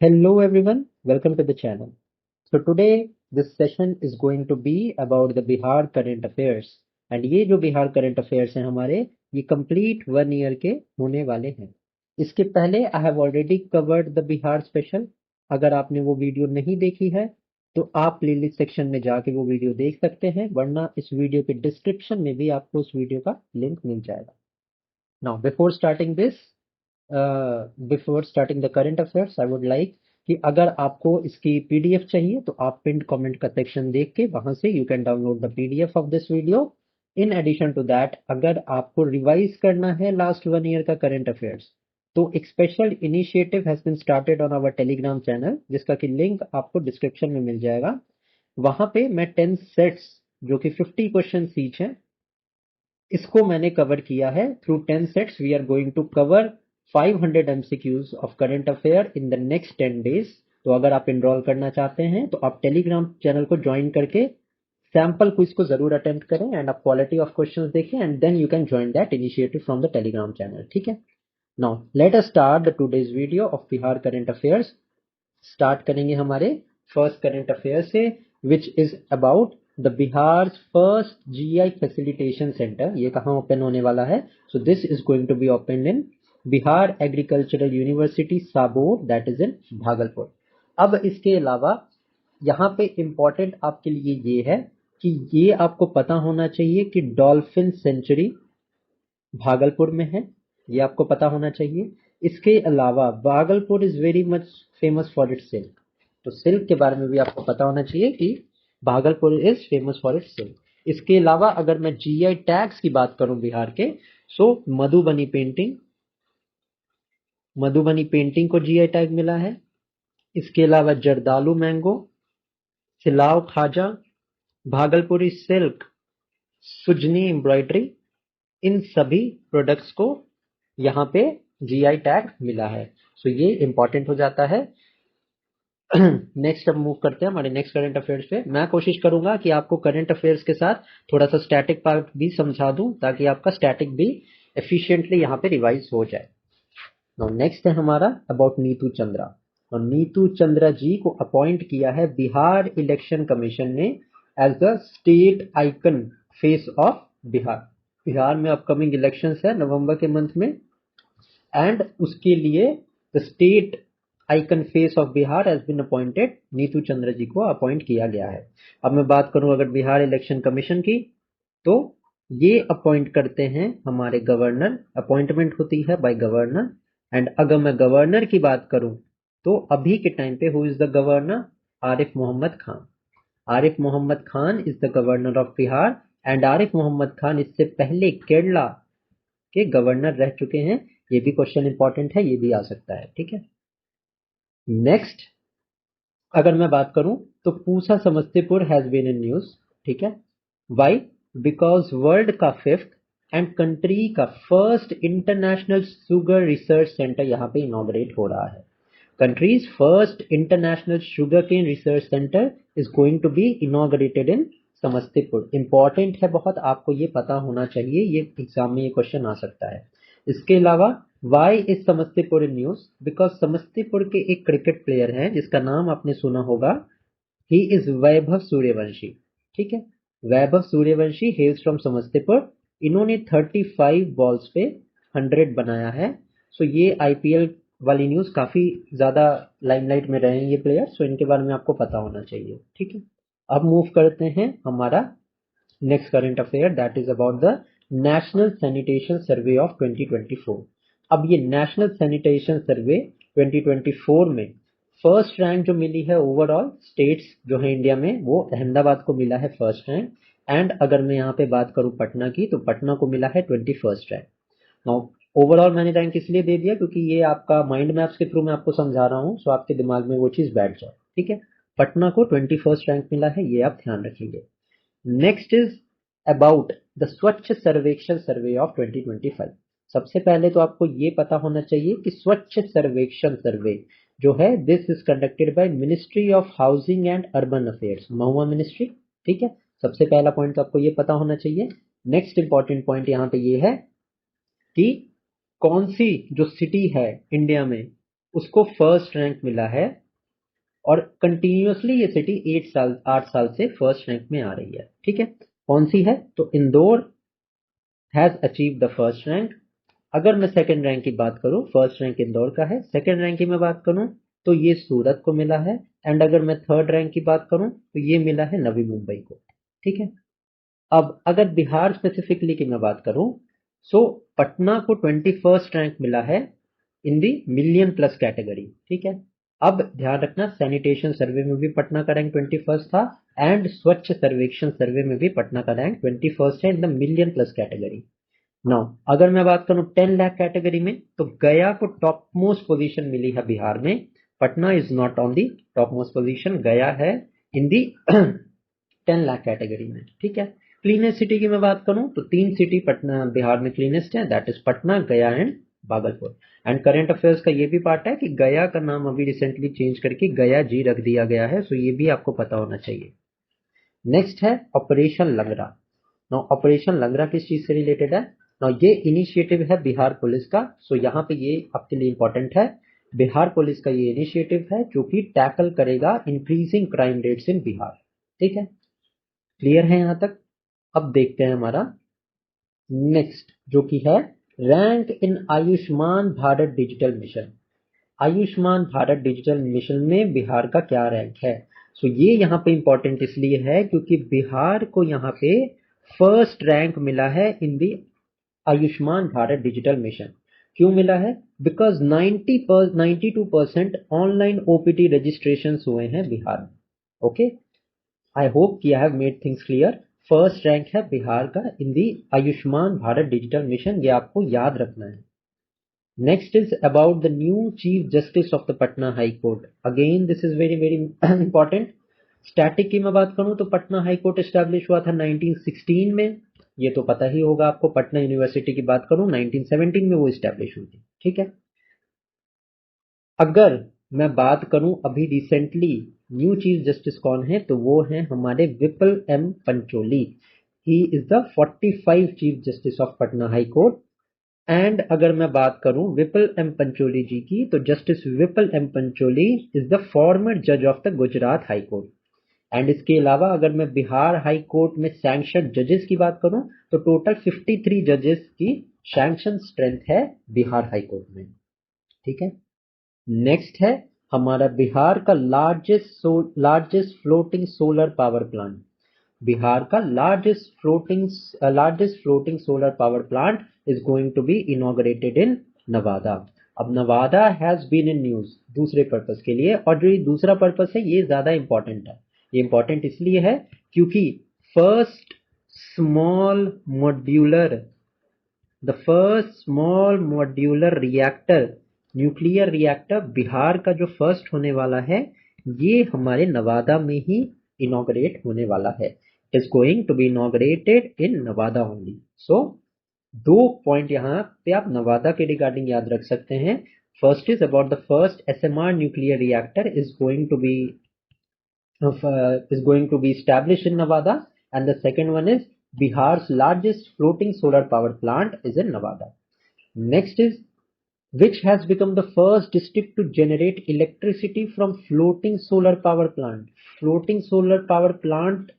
Hello everyone, welcome to the channel. So today this session is going to be about the Bihar current affairs and ये जो Bihar current affairs हैं हमारे ये complete 1 year के होने वाले हैं। इसके पहले I have already covered the Bihar special. अगर आपने वो वीडियो नहीं देखी है तो आप प्लेलिस्ट सेक्शन में जाके वो वीडियो देख सकते हैं, वरना इस वीडियो के डिस्क्रिप्शन में भी आपको उस वीडियो का लिंक मिल जाएगा। Now, before starting the current affairs, I would like कि अगर आपको इसकी पीडीएफ चाहिए तो आप पिंड कमेंट का सेक्शन देख के वहां से you can download the PDF of this video. In addition to that, अगर आपको रिवाइज करना है लास्ट 1 ईयर का करंट अफेयर्स तो एक special initiative has been started on our Telegram channel, जिसका कि लिंक आपको डिस्क्रिप्शन में मिल जाएगा। वहां पे मैं 10 सेट्स जो कि 50 क्वेश्चन ईच हैं इसको मैंने कवर किया है। Through 10 sets we are going to cover 500 MCQs of current affair in the next 10 days. तो अगर आप इनरोल करना चाहते हैं तो आप टेलीग्राम चैनल को ज्वाइन करके सैंपल क्विज को जरूर अटेम्प्ट करें एंड आप क्वालिटी ऑफ क्वेश्चंस देखें and then you can join that initiative from the Telegram channel. ठीक है, now let us start the today's video of Bihar current affairs. Start करेंगे हमारे फर्स्ट करंट अफेयर से, which is about the Bihar first GI facilitation centre. ये कहाँ open होने वाला है? So this is going to be open in Bihar agricultural university Sabour, that is in Bhagalpur. अब इसके अलावा यहाँ पे इंपॉर्टेंट आपके लिए ये है कि ये आपको पता होना चाहिए कि डॉल्फिन सेंचुरी भागलपुर में है, ये आपको पता होना चाहिए। इसके अलावा Bhagalpur is very much famous for its silk, तो सिल्क के बारे में भी आपको पता होना चाहिए कि Bhagalpur is famous for its silk. इसके अलावा अगर मैं जीआई टैग्स की बात करूं बिहार के, सो मधुबनी पेंटिंग को जीआई टैग मिला है। इसके अलावा जर्दालू मैंगो, सिलाव खाजा, भागलपुरी सिल्क, सुजनी एम्ब्रॉयडरी, इन सभी प्रोडक्ट्स को यहाँ पे जीआई टैग मिला है। सो ये इंपॉर्टेंट हो जाता है। नेक्स्ट अब मूव करते हैं हमारे नेक्स्ट करंट अफेयर्स पे। मैं कोशिश करूंगा कि आपको करंट अफेयर्स के साथ थोड़ा सा स्टैटिक पार्ट भी समझा दूं ताकि आपका स्टैटिक भी एफिशिएंटली यहाँ पे रिवाइज हो जाए। नाउ नेक्स्ट है हमारा अबाउट नीतू चंद्रा। और नीतू चंद्रा जी को अपॉइंट किया है बिहार इलेक्शन कमीशन ने as the state icon face of Bihar. Bihar में अपकमिंग इलेक्शंस है नवंबर के मंथ में, एंड उसके लिए the state icon face of Bihar has been appointed. Neetu Chandra ji को अपॉइंट किया गया है। अब मैं बात करूं अगर बिहार इलेक्शन कमीशन की, तो ये अपॉइंट करते हैं हमारे गवर्नर, अपॉइंटमेंट होती है बाय गवर्नर। एंड अगर मैं गवर्नर की बात करूं तो अभी के टाइम पे who is the governor? Arif Mohammad Khan. Arif Mohammad Khan is the governor of Bihar, and Arif Mohammad Khan इससे पहले केरला के गवर्नर रह चुके हैं। ये भी क्वेश्चन इंपॉर्टेंट है, ये भी आ सकता है। ठीक है, नेक्स्ट अगर मैं बात करूं तो Pusa Samastipur has been in news. ठीक है, वाई? बिकॉज वर्ल्ड का फिफ्थ एंड कंट्री का first international sugar research centre यहाँ पे इनॉग्रेट हो रहा है। Country's first international sugar cane research centre is going to be inaugurated in Samastipur. Important है बहुत, आपको ये पता होना चाहिए, ये एग्जाम में ये क्वेश्चन आ सकता है। इसके अलावा why is Samastipur in news? Because Samastipur के एक क्रिकेट प्लेयर हैं जिसका नाम आपने सुना होगा, ही इज वैभव सूर्यवंशी। ठीक है, वैभव सूर्यवंशी हेल्स फ्रॉम समस्तीपुर। इन्होंने 35 बॉल्स पे 100 बनाया है। सो ये आईपीएल वाली न्यूज काफी ज्यादा लाइमलाइट में रहे हैं ये प्लेयर, सो इनके बारे में आपको पता होना चाहिए। ठीक है, अब मूव करते हैं हमारा next current affair, that is about the national sanitation survey of 2024। अब ये नेशनल सैनिटेशन सर्वे 2024 में फर्स्ट रैंक जो मिली है ओवरऑल स्टेट्स जो है इंडिया में, वो अहमदाबाद को मिला है फर्स्ट रैंक। एंड अगर मैं यहाँ पे बात करूँ पटना की, तो पटना को मिला है 21st रैंक। नाउ ओवरऑल मैंने रैंक इसलिए दे दिया क्योंकि ये आपका माइंड मैप्स के थ्रू मैं आपको समझा रहा हूँ, सो आपके दिमाग में वो चीज बैठ जाए। ठीक है, पटना को 21st रैंक मिला है, ये आप ध्यान रखिए। नेक्स्ट इज अबाउट द स्वच्छ सर्वेक्षण सर्वे ऑफ 2025। सबसे पहले तो आपको ये पता होना चाहिए कि स्वच्छ सर्वेक्षण सर्वे जो है, this is conducted by ministry of housing and urban affairs, Mahua ministry. ठीक है, सबसे पहला पॉइंट तो आपको ये पता होना चाहिए। नेक्स्ट इंपॉर्टेंट पॉइंट यहाँ पे ये है कि कौन सी जो सिटी है इंडिया में उसको फर्स्ट रैंक मिला है और कंटिन्यूअसली ये सिटी 8 साल से फर्स्ट रैंक में आ रही है। ठीक है, कौन सी है? तो Indore has achieve the first rank. अगर मैं सेकंड रैंक की बात करूं, फर्स्ट रैंक इंदौर का है, सेकंड रैंक की मैं बात करूं तो ये सूरत को मिला है, एंड अगर मैं थर्ड रैंक की बात करूं तो ये मिला है नवी मुंबई को। ठीक है, अब अगर बिहार स्पेसिफिकली की मैं बात करूं, सो पटना को 21st रैंक मिला है in the million plus category. ठीक है, अब ध्यान रखना, सैनिटेशन सर्वे में भी पटना का रैंक 21st था, एंड स्वच्छ सर्वेक्षण सर्वे में भी पटना का रैंक 21st है in the million plus category. Now अगर मैं बात करूं 10 लाख कैटेगरी में, तो गया को टॉप मोस्ट पोजीशन मिली है बिहार में। Patna is not on the top most position, गया है इन दी 10 लाख कैटेगरी में। ठीक है, क्लीनेस्ट सिटी की मैं बात करूं तो 3 सिटी पटना बिहार में क्लीनेस्ट है, that is Patna, Gaya and Bhagalpur. And current affairs का ये भी पार्ट है कि गया का नाम अभी रिसेंटली चेंज करके गया जी रख दिया गया है, सो ये भी आपको पता होना चाहिए। नेक्स्ट है operation Langra. Now operation Langra किस चीज से रिलेटेड है? नाउ ये इनिशिएटिव है बिहार पुलिस का, सो यहाँ पे ये आपके लिए इंपॉर्टेंट है। बिहार पुलिस का ये इनिशिएटिव है जो कि टैकल करेगा इंक्रीजिंग क्राइम रेट्स इन बिहार। ठीक है, क्लियर है यहाँ तक? अब देखते हैं हमारा नेक्स्ट जो कि है rank in Ayushman Bharat digital mission. Ayushman Bharat digital mission में बिहार का क्या रैंक है? सो ये यहाँ पे इंपॉर्टेंट इसलिए है क्योंकि बिहार को यहाँ पे फर्स्ट रैंक मिला है in the Ayushman Bharat digital mission. क्यों मिला है? बिकॉज 92% ऑनलाइन ओपीटी रजिस्ट्रेशन हुए हैं बिहार में। ओके, आई होप कि I have made things clear. First rank है बिहार का इन दी आयुष्मान भारत डिजिटल मिशन, ये आपको याद रखना है। Next is about the new Chief Justice of the Patna High Court. Again, this is very very important. Static की मैं बात करूं तो पटना हाई कोर्ट एस्टैब्लिश हुआ था 1916 में, ये तो पता ही होगा आपको। पटना यूनिवर्सिटी की बात करूं 1917 में वो एस्टैब्लिश हुई थी। ठीक है, अगर मैं बात करूं अभी रिसेंटली न्यू चीफ जस्टिस कौन है, तो वो है हमारे Vipul M Pancholi. He is the 45 chief justice of Patna high court. And अगर मैं बात करूं विपुल एम पंचोली जी की, तो justice Vipul M Pancholi is the former जज of the Gujarat high court. And इसके अलावा अगर मैं बिहार हाई कोर्ट में सैंक्शन जजेस की बात करूं तो टोटल 53 जजेस की सैंक्शन स्ट्रेंथ है बिहार हाई कोर्ट में। ठीक है, नेक्स्ट है हमारा बिहार का largest floating solar power plant. Bihar का largest floating solar power plant is going to be inaugurated in Nawada. अब Nawada has been in news दूसरे पर्पस के लिए, और जो ये दूसरा पर्पस है ये ज्यादा इंपॉर्टेंट है। ये इंपॉर्टेंट इसलिए है क्योंकि first small modular the first small modular reactor, nuclear reactor Bihar का जो फर्स्ट होने वाला है, ये हमारे नवादा में ही इनॉग्रेट होने वाला है। Is going to be inaugurated in Nawada only. So 2 point यहाँ पे आप नवादा के रिगार्डिंग याद रख सकते हैं। First is about the first SMR nuclear reactor is going to be established in Nevada, and the second one is Bihar's largest floating solar power plant is in Nevada. Next is which has become the first district to generate electricity from floating solar power plant. Floating solar power plant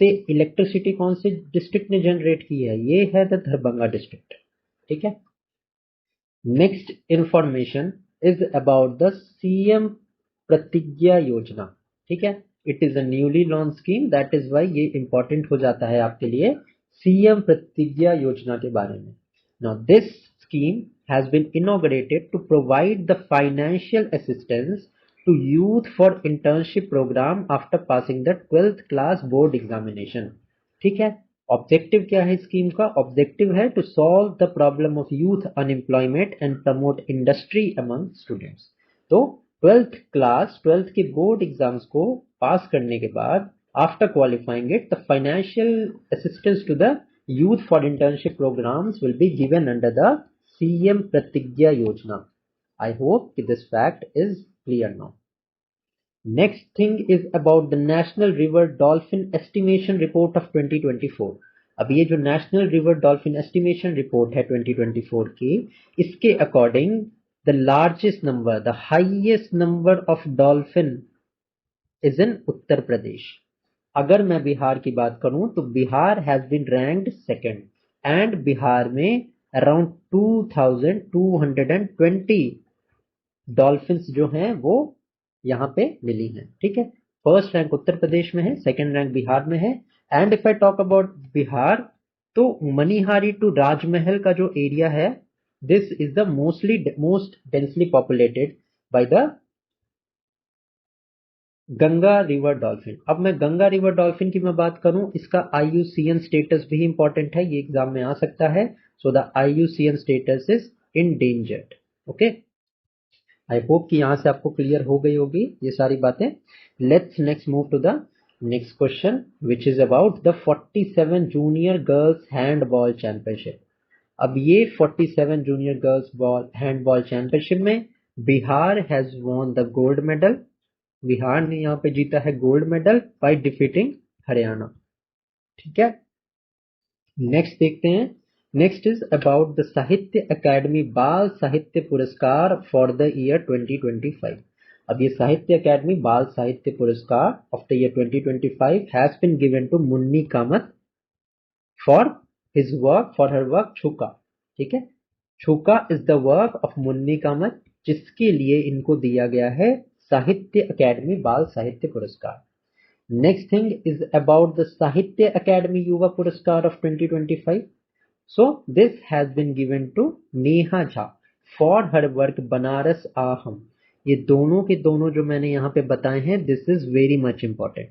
से electricity कौन से district ने generate की है? ये है the Darbhanga district. ठीक है, next information is about the CM Pratigya Yojana. ठीक है, it is a newly launch scheme, that is why ये इंपॉर्टेंट हो जाता है आपके लिए सीएम प्रतिज्ञा योजना के बारे में। Now this scheme has been inaugurated to provide the financial assistance to youth for internship program after passing the 12th class board examination। ठीक है, ऑब्जेक्टिव क्या है स्कीम का? ऑब्जेक्टिव है to solve the problem of youth unemployment and promote industry among students. तो 12th के board exams को पास करने के बाद after qualifying it, the financial assistance to the youth for internship programmes will be given under the CM Pratigya Yojana. I hope कि this fact is clear now. Next thing is about the National River Dolphin Estimation Report of 2024। अब ये जो national river dolphin estimation report है 2024 की, इसके according the largest number, the highest number of dolphin is in Uttar Pradesh. अगर मैं बिहार की बात करूं तो Bihar has been ranked second, and Bihar में अराउंड 2220 डॉल्फिन्स जो हैं वो यहाँ पे मिली हैं। ठीक है, फर्स्ट रैंक उत्तर प्रदेश में है, सेकंड रैंक बिहार में है। And if I talk about Bihar, तो मनिहारी टू राजमहल का जो एरिया है, this is the most densely populated by the Ganga river dolphin. अब मैं गंगा रिवर डॉल्फिन की मैं बात करूं, इसका IUCN स्टेटस भी इंपॉर्टेंट है, ये एग्जाम में आ सकता है। So the IUCN status is endangered. Okay, I hope कि यहां से आपको क्लियर हो गई होगी ये सारी बातें। Let's next move to the next question which is about the 47 junior girls handball championship. अब ये 47 जूनियर गर्ल्स हैंडबॉल चैंपियनशिप में Bihar has won the gold medal. Bihar ने यहाँ पे जीता है gold medal by defeating Haryana. ठीक है, नेक्स्ट देखते हैं। नेक्स्ट इज अबाउट द साहित्य अकादमी बाल साहित्य पुरस्कार फॉर द ईयर 2025। अब ये साहित्य अकादमी Bal Sahitya Puraskar of the year 2025 has been given to Munni Kamat for her work Chhuka. ठीक है, Chhuka is the work of Munni Kamat, जिसके लिए इनको दिया गया है साहित्य अकादमी बाल साहित्य पुरस्कार। Next thing is about the साहित्य अकादमी युवा पुरस्कार of 2025। So this has been given to Neha Jha for her work Banaras Aaham. ये दोनों के दोनों जो मैंने यहाँ पे बताए हैं, this is very much important.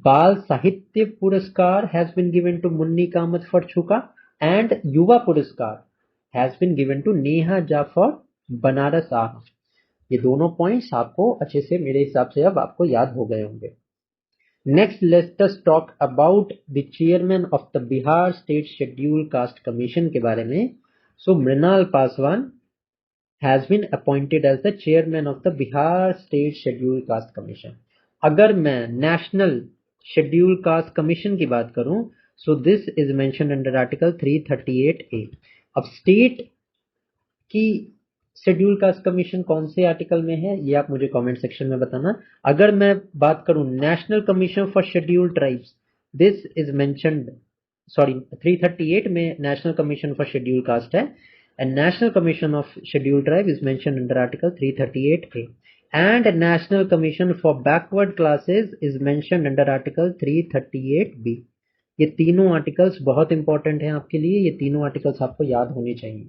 Bal Sahitya Puraskar has been given to Munni Kamat for Chhuka, and Yuva Puraskar has been given to Neha Jha for Banaras Aaham. ये दोनों पॉइंट्स आपको अच्छे से, मेरे हिसाब से अब आपको याद हो गए होंगे। Next, let us talk about the chairman of the Bihar State Scheduled Caste Commission के बारे में। So, Mrinal Paswan has been appointed as the chairman of the Bihar State Scheduled Caste Commission. अगर मैं National Scheduled Caste Commission की बात करूं, so this is mentioned under Article 338A। अब state की शेड्यूल कास्ट कमीशन कौन से article में है, ये आप मुझे कमेंट सेक्शन में बताना। अगर मैं बात करूं national commission for scheduled tribes, this is mentioned, 338 में national commission for schedule caste है, and national commission of scheduled tribe is mentioned under article 338A, and national commission for backward classes is mentioned under article 338B। ये तीनों articles बहुत important हैं आपके लिए, ये तीनों आर्टिकल्स आपको याद होने चाहिए।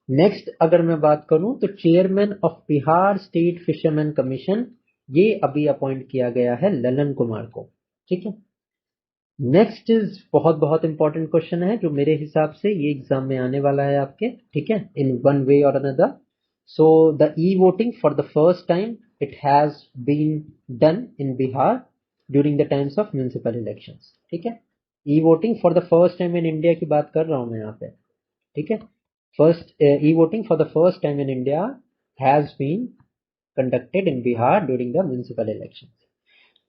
नेक्स्ट अगर मैं बात करूं तो chairman of Bihar state fisherman commission, ये अभी अपॉइंट किया गया है ललन कुमार को। ठीक है, नेक्स्ट इज बहुत बहुत इंपॉर्टेंट क्वेश्चन है जो मेरे हिसाब से ये एग्जाम में आने वाला है आपके। ठीक है, इन वन वे और another. So the e voting for the first time it has been done in Bihar during the times of municipal elections. ठीक है, e voting for the first time in India की बात कर रहा हूं मैं यहाँ पे। ठीक है, first e-voting for the first time in India has been conducted in Bihar during the municipal elections.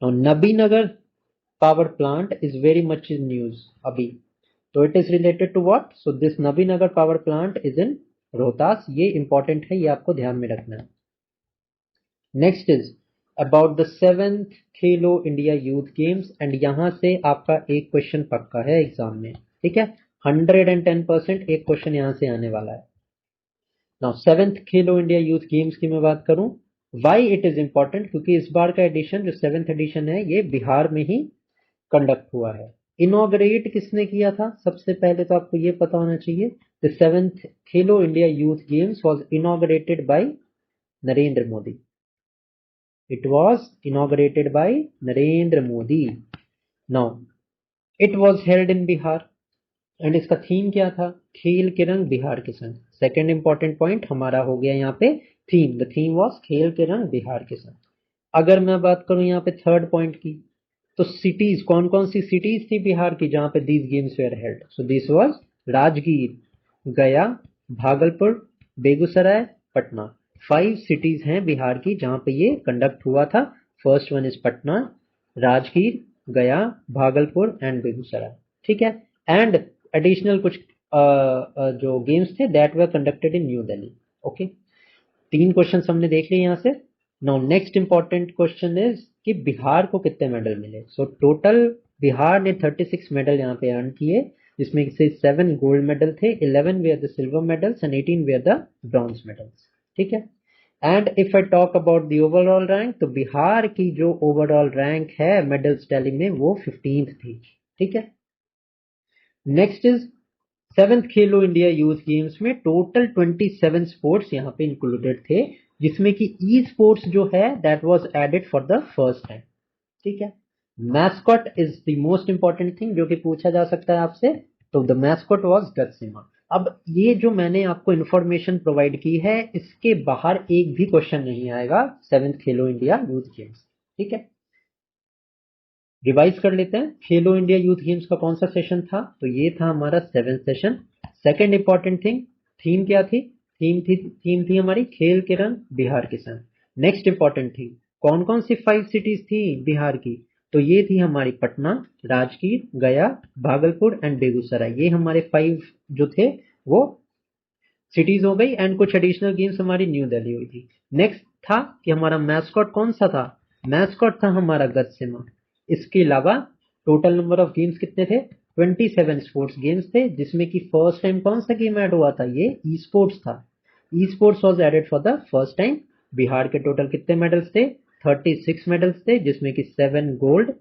Now Nabinagar power plant is very much in news abhi, so it is related to what? So this Nabinagar power plant is in Rohtas, ये important है, ये आपको ध्यान में रखना है। Next is about the 7th Khelo India youth games, and यहां से आपका एक क्वेश्चन पक्का है एग्जाम में। ठीक है, 110% एक क्वेश्चन यहां से आने वाला है। Now 7th Khelo India youth games की मैं बात करूं, वाई इट इज इंपॉर्टेंट, क्योंकि इस बार का एडिशन जो 7th एडिशन है ये बिहार में ही कंडक्ट हुआ है। इनॉग्रेट किसने किया था, सबसे पहले तो आपको ये पता होना चाहिए, the 7th Khelo India youth games was inaugurated bye Narendra Modi. It was inaugurated bye Narendra Modi. Now it was held in Bihar, and इसका थीम क्या था, खेल के रंग बिहार के संग। सेकेंड इंपॉर्टेंट पॉइंट हमारा हो गया यहाँ पे थीम, द थीम वाज खेल के रंग बिहार के संग। अगर मैं बात करूं यहाँ पे थर्ड पॉइंट की, तो सिटीज, कौन कौन सी सिटीज थी बिहार की जहां पे these games where held, so this was Rajgir, गया, भागलपुर, बेगूसराय, पटना। 5 सिटीज हैं बिहार की जहां पे ये कंडक्ट हुआ था। First one is Patna, Rajgir, गया, भागलपुर एंड बेगूसराय। ठीक है, एंड एडिशनल कुछ जो गेम्स थे that were conducted in new Delhi. Okay, 3 question हमने देख लिए यहाँ से। Now next important question is कि बिहार को कितने मेडल मिले। सो टोटल बिहार ने 36 मेडल यहाँ पे अर्न किए, जिसमें से 7 गोल्ड मेडल थे, 11 were the silver medals and 18 were the bronze medals. ठीक है, and if I talk about the overall rank, तो बिहार की जो ओवरऑल रैंक है मेडल्स टैली में वो 15th थी। ठीक है, next is 7th Khelo India youth games में टोटल 27 स्पोर्ट्स यहाँ पे इंक्लूडेड थे, जिसमें कि ई स्पोर्ट्स जो है that was added for the first time. ठीक है, mascot is the most important thing जो कि पूछा जा सकता है आपसे। तो द मैस्कॉट वाज गतसिमा। अब ये जो मैंने आपको इंफॉर्मेशन प्रोवाइड की है, इसके बाहर एक भी क्वेश्चन नहीं आएगा 7th Khelo India youth games. ठीक है, रिवाइज कर लेते हैं। खेलो इंडिया यूथ गेम्स का कौन सा सेशन था, तो ये था हमारा 7th session. Second important thing, theme क्या थी, थीम थी हमारी खेल के रंग बिहार के संग। नेक्स्ट इंपॉर्टेंट थिंग, कौन कौन सी 5 सिटीज थी बिहार की, तो ये थी हमारी पटना, राजगीर, गया, भागलपुर एंड बेगूसराय। ये हमारे 5 जो थे वो सिटीज हो गई, एंड कुछ एडिशनल गेम्स हमारी न्यू दिल्ली हुई थी। नेक्स्ट था कि हमारा मैस्कॉट कौन सा था, मैस्कॉट था हमारा गतसिमा। इसके अलावा टोटल नंबर ऑफ गेम्स कितने थे, 27 स्पोर्ट्स गेम्स थे, जिसमें कि फर्स्ट टाइम कौन सा गेम ऐड हुआ था, ये ई स्पोर्ट्स था। E sports was added for the first time. Bihar के टोटल कितने मेडल्स थे, 36 मेडल्स थे, जिसमें कि 7 गोल्ड,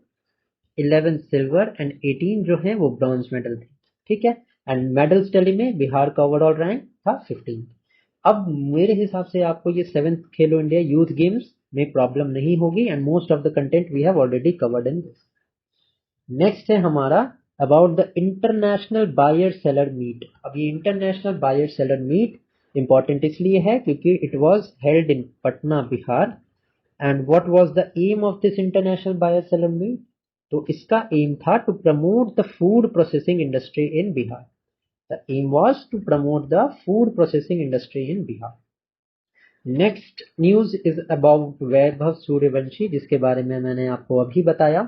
11 सिल्वर एंड 18 जो है वो ब्रॉन्ज मेडल थे। ठीक है, एंड मेडल्स टैली में बिहार का ओवरऑल रैंक था 15। अब मेरे हिसाब से आपको ये 7th Khelo India youth games में प्रॉब्लम नहीं होगी, and most of the content we have already covered in this. Next है हमारा about the international buyer seller meet. अब ये international buyer seller meet important इसलिए है क्योंकि it was held in Patna, Bihar. And what was the aim of this international buyer seller meet, तो इसका aim था to promote the food processing industry in Bihar. The aim was to promote the food processing industry in Bihar. Next news is about Vaibhav Suryavanshi, जिसके बारे में मैंने आपको अभी बताया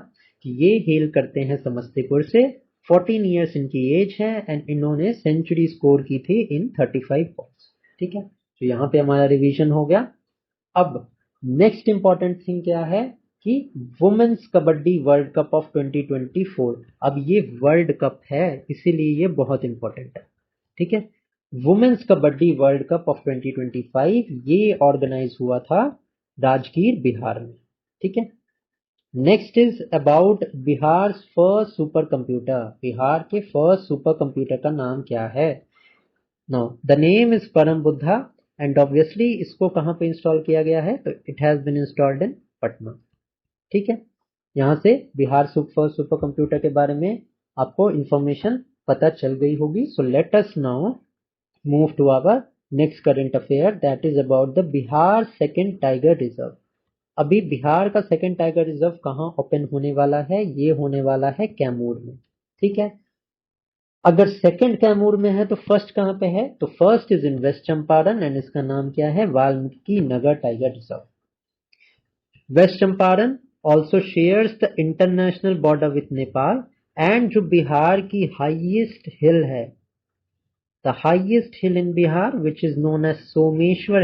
कि ये हेल करते हैं समस्तीपुर से। 14 ईयर्स इनकी एज है, एंड इन्होंने सेंचुरी स्कोर की थी इन 35 बॉल्स। ठीक है, तो यहाँ पे हमारा रिवीजन हो गया। अब नेक्स्ट इंपॉर्टेंट थिंग क्या है कि women's kabaddi world cup of 2024। अब ये वर्ल्ड कप है, इसीलिए ये बहुत इंपॉर्टेंट है। ठीक है, women's kabaddi world cup of 2025 ये ऑर्गेनाइज हुआ था राजगीर, बिहार में। ठीक है, next is about Bihar first super computer. Bihar के फर्स्ट सुपर कंप्यूटर का नाम क्या है, नो द नेम इज परम बुद्धा, एंड ऑब्वियसली इसको कहां पे इंस्टॉल किया गया है, तो it has been installed in Patna. ठीक है, यहां से बिहार फर्स्ट सुपर कंप्यूटर के बारे में आपको इंफॉर्मेशन पता चल गई होगी। So let us now move to our next current affair, that is about the Bihar second tiger reserve। अभी बिहार का सेकंड टाइगर रिजर्व कहाँ ओपन होने वाला है, ये होने वाला है कैमूर में। ठीक है, अगर सेकंड कैमूर में है तो फर्स्ट कहाँ पे है, तो first is in West Champaran, and इसका नाम क्या है, Valmiki Nagar tiger reserve. West Champaran also shares the international border with Nepal, and जो बिहार की हाईएस्ट हिल है, the highest hill in Bihar, which is known as Someshwar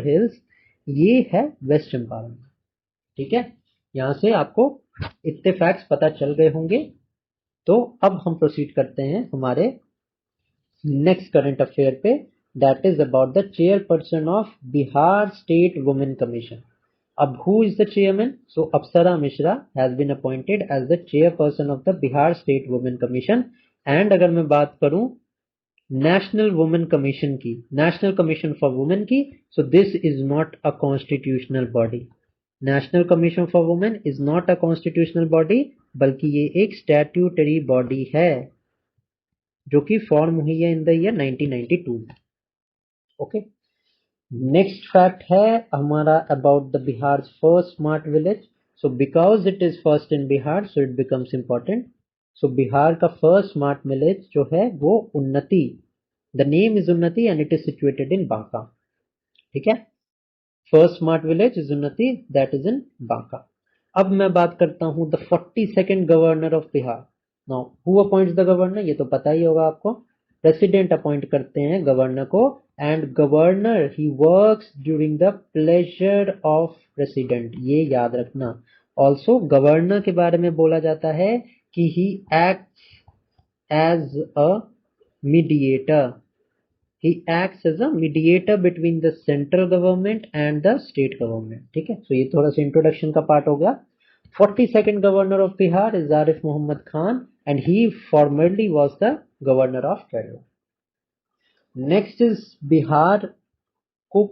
Hills, ये है वेस्ट चंपारण। ठीक है, यहां से आपको इतने फैक्ट्स पता चल गए होंगे। तो अब हम प्रोसीड करते हैं हमारे नेक्स्ट करंट अफेयर पे, that is about the chairperson of Bihar state women commission. अब who is the chairman, so Apsara Mishra has been appointed as the chairperson of the Bihar state women commission. And अगर मैं बात करूं नेशनल वुमेन कमीशन की, national commission for women की, so this is not a constitutional body. National commission for women is not a constitutional body, बल्कि ये एक statutory body है जो कि फॉर्म हुई है इन द ईयर 1992 में। ओके, नेक्स्ट फैक्ट है हमारा about the Bihar first smart village. So because it is first in Bihar, so it becomes important. So Bihar का फर्स्ट स्मार्ट विलेज जो है वो Unnati, the name is Unnati, and it is situated in Banka. ठीक है, first smart village is Unnati, that is in Banka. अब मैं बात करता हूं the 42nd governor of Bihar. Now who appoints the governor, ये तो पता ही होगा आपको, प्रेसिडेंट अपॉइंट करते हैं गवर्नर को, and governor he works during the pleasure of president, ये याद रखना। ऑल्सो गवर्नर के बारे में बोला जाता है कि he acts as a mediator, he acts as a mediator between the central government and the state government। ठीक है, तो ये थोड़ा सा इंट्रोडक्शन का पार्ट हो गया। 42nd governor of Bihar is Arif Mohammad Khan and he formerly was the governor of Kerala. Next is Bihar को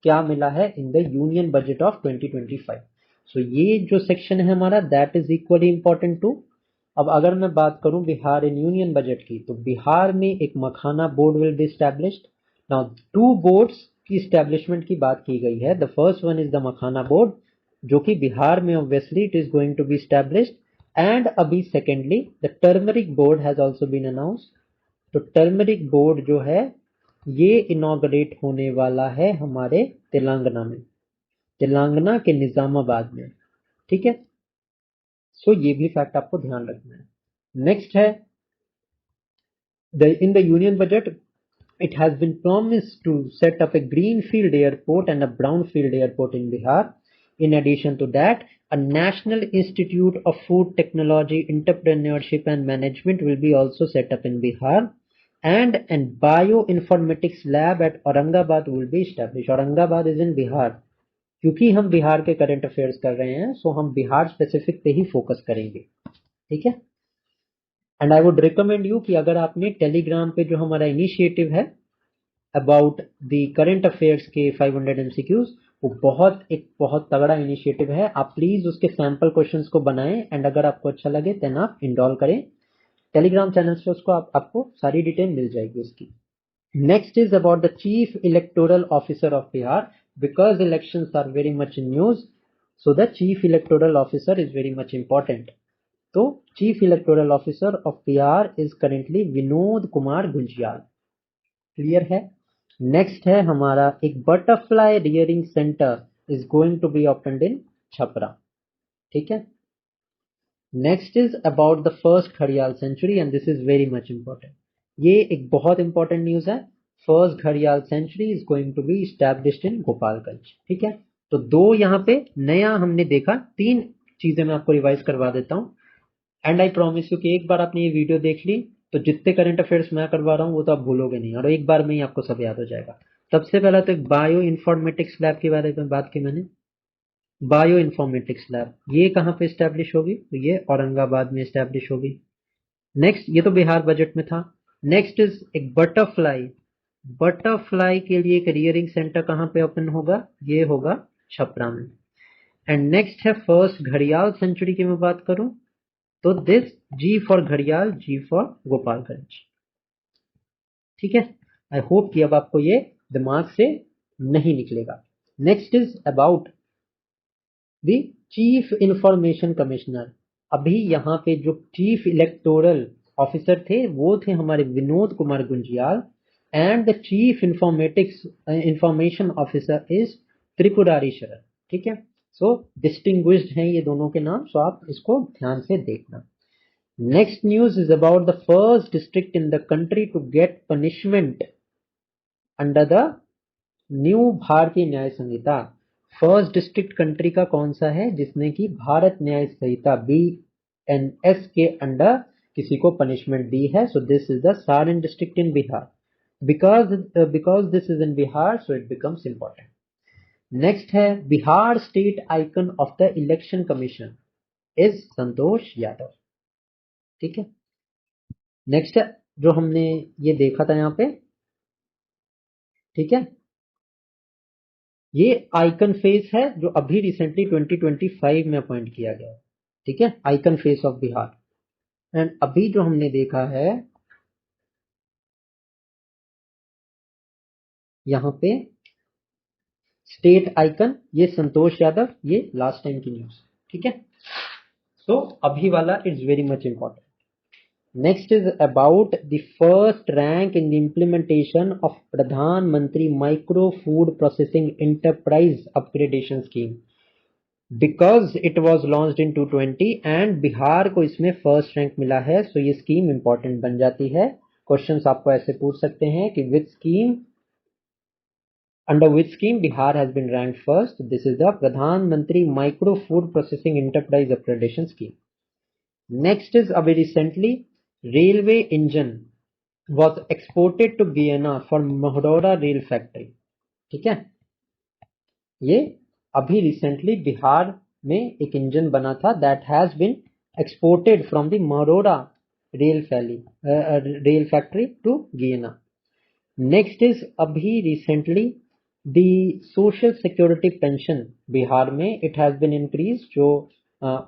क्या मिला है in the union budget of 2025। सो ये जो सेक्शन है हमारा that is equally important too. अब अगर मैं बात करूं बिहार इन यूनियन बजट की, तो बिहार में एक makhana board will be established. Now 2 boards की स्टैब्लिशमेंट की बात की गई है। The first one is the makhana board, जो कि बिहार में obviously it is going to be established, and अभी secondly the turmeric board has also been announced. तो टर्मरिक बोर्ड जो है ये इनॉग्रेट होने वाला है हमारे तेलंगाना में, तेलंगाना के निजामाबाद में। ठीक है, सो ये भी फैक्ट आपको ध्यान रखना है। नेक्स्ट है in the union budget it has been promised to set up a greenfield airport and a brownfield airport in Bihar. In addition to that, a National Institute of Food Technology, Entrepreneurship and Management will be also set up in Bihar, and a bioinformatics lab at Aurangabad will be established. Aurangabad is in Bihar. क्योंकि हम बिहार के current affairs कर रहे हैं, सो हम Bihar specific पे ही focus करेंगे। ठीक है, and I would recommend you कि अगर आपने टेलीग्राम पे जो हमारा इनिशिएटिव है अबाउट द करंट अफेयर्स के 500 एमसीक्यूज, वो बहुत तगड़ा इनिशिएटिव है। आप प्लीज उसके सैंपल क्वेश्चंस को बनाएं, एंड अगर आपको अच्छा लगे देन आप इनरोल करें टेलीग्राम चैनल से, उसको आपको सारी डिटेल मिल जाएगी उसकी। Next is about the chief electoral officer of Bihar, because elections are very much in news, so the chief electoral officer is very much important. तो chief electoral officer of Bihar is currently Vinod Kumar Gunjiyal. Clear है। Next है हमारा एक butterfly rearing centre is going to be opened in Chhapra. ठीक है, next is about the first घड़ियाल sanctuary, and this is very much important. ये एक बहुत इंपॉर्टेंट न्यूज है। फर्स्ट घड़ियाल sanctuary is going to be established in Gopalganj. ठीक है, तो 2 यहाँ पे नया हमने देखा, 3 चीजें मैं आपको रिवाइज करवा देता हूँ, एंड आई प्रॉमिस यू कि एक बार आपने ये वीडियो देख ली तो जितने करंट अफेयर्स मैं करवा रहा हूँ वो तो आप भूलोगे नहीं, और एक बार में ही आपको सब याद हो जाएगा। सबसे पहला तो एक बायो इन्फॉर्मेटिक्स लैब के बारे में बात की मैंने। बायो इन्फॉर्मेटिक्स लैब ये कहाँ पे स्टैब्लिश होगी, तो ये औरंगाबाद में स्टैब्लिश होगी। नेक्स्ट, ये तो बिहार बजट में था। नेक्स्ट इज एक बटरफ्लाई के लिए एक रियरिंग सेंटर कहाँ पे ओपन होगा, ये होगा छपरा में। एंड नेक्स्ट है फर्स्ट घड़ियाल सेंचुरी की मैं बात करूं तो दिस जी फॉर घड़ियाल, जी फॉर गोपालगंज। ठीक है, आई होप कि अब आपको ये दिमाग से नहीं निकलेगा। Next is about the chief information commissioner. अभी यहाँ पे जो चीफ इलेक्टोरल ऑफिसर थे वो थे हमारे Vinod Kumar Gunjiyal, and the chief information officer is Tripurari Sharad. ठीक है, सो डिस्टिंग्विश्ड हैं ये दोनों के नाम, सो आप इसको ध्यान से देखना। Next news is about the first district in the country to get punishment under the new Bharatiya Nyaya Samhita. First district country का कौन सा है जिसने की भारत न्याय संहिता BNS के अंडर किसी को पनिशमेंट दी है? So this is the Saran district in Bihar. because this is in Bihar, so it becomes important. Next है Bihar state icon of the election commission is Santosh Yadav. ठीक है, नेक्स्ट है जो हमने ये देखा था यहाँ पे, ठीक है, ये आइकन फेस है जो अभी रिसेंटली 2025 में अपॉइंट किया गया। ठीक है, icon face of Bihar. And अभी जो हमने देखा है यहाँ पे स्टेट आइकन, ये संतोष यादव, ये लास्ट टाइम की न्यूज। ठीक है, सो अभी वाला is very much important. Next is about the first rank in the implementation of Pradhan Mantri micro food processing enterprise upgradation scheme, because it was launched in 2020 and Bihar को इसमें first rank मिला है, सो ये स्कीम इंपॉर्टेंट बन जाती है। क्वेश्चंस आपको ऐसे पूछ सकते हैं कि विच scheme under which scheme Bihar has been ranked first. This is the Pradhan Mantri Micro Food Processing Enterprise Accreditation Scheme. Next is abhi recently railway engine was exported to Guyana for Mahdora Rail Factory. ठीक है, ये अभी recently Bihar में एक engine बना था that has been exported from the Mahdora rail factory to Guyana. Next is अभी recently the social security pension Bihar में it has been increased. जो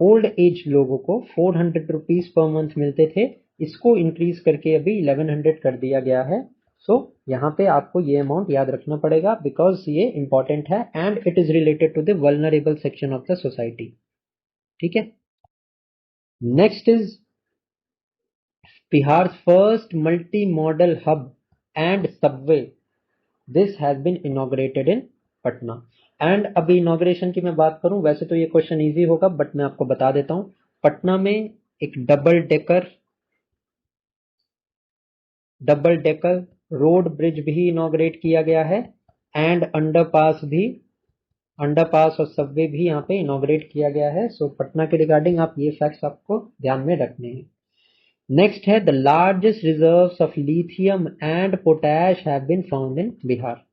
ओल्ड एज लोगों को 400 रुपीज पर मंथ मिलते थे, इसको इंक्रीज करके अभी 1100 कर दिया गया है. सो यहाँ पे आपको ये अमाउंट याद रखना पड़ेगा बिकॉज ये इंपॉर्टेंट है and it is related to the vulnerable section of the society. ठीक है. Next is Bihar first multi modal hub and subway. This has been inaugurated in Patna. And अभी इनॉग्रेशन की मैं बात करूं, वैसे तो ये क्वेश्चन इजी होगा बट मैं आपको बता देता हूं. पटना में एक डबल डेकर रोड ब्रिज भी इनॉग्रेट किया गया है एंड अंडरपास और सबवे भी यहाँ पे इनॉग्रेट किया गया है. सो पटना के रिगार्डिंग आप ये फैक्ट्स आपको ध्यान में रखने हैं. नेक्स्ट है the largest reserves of lithium and potash have been found in Bihar.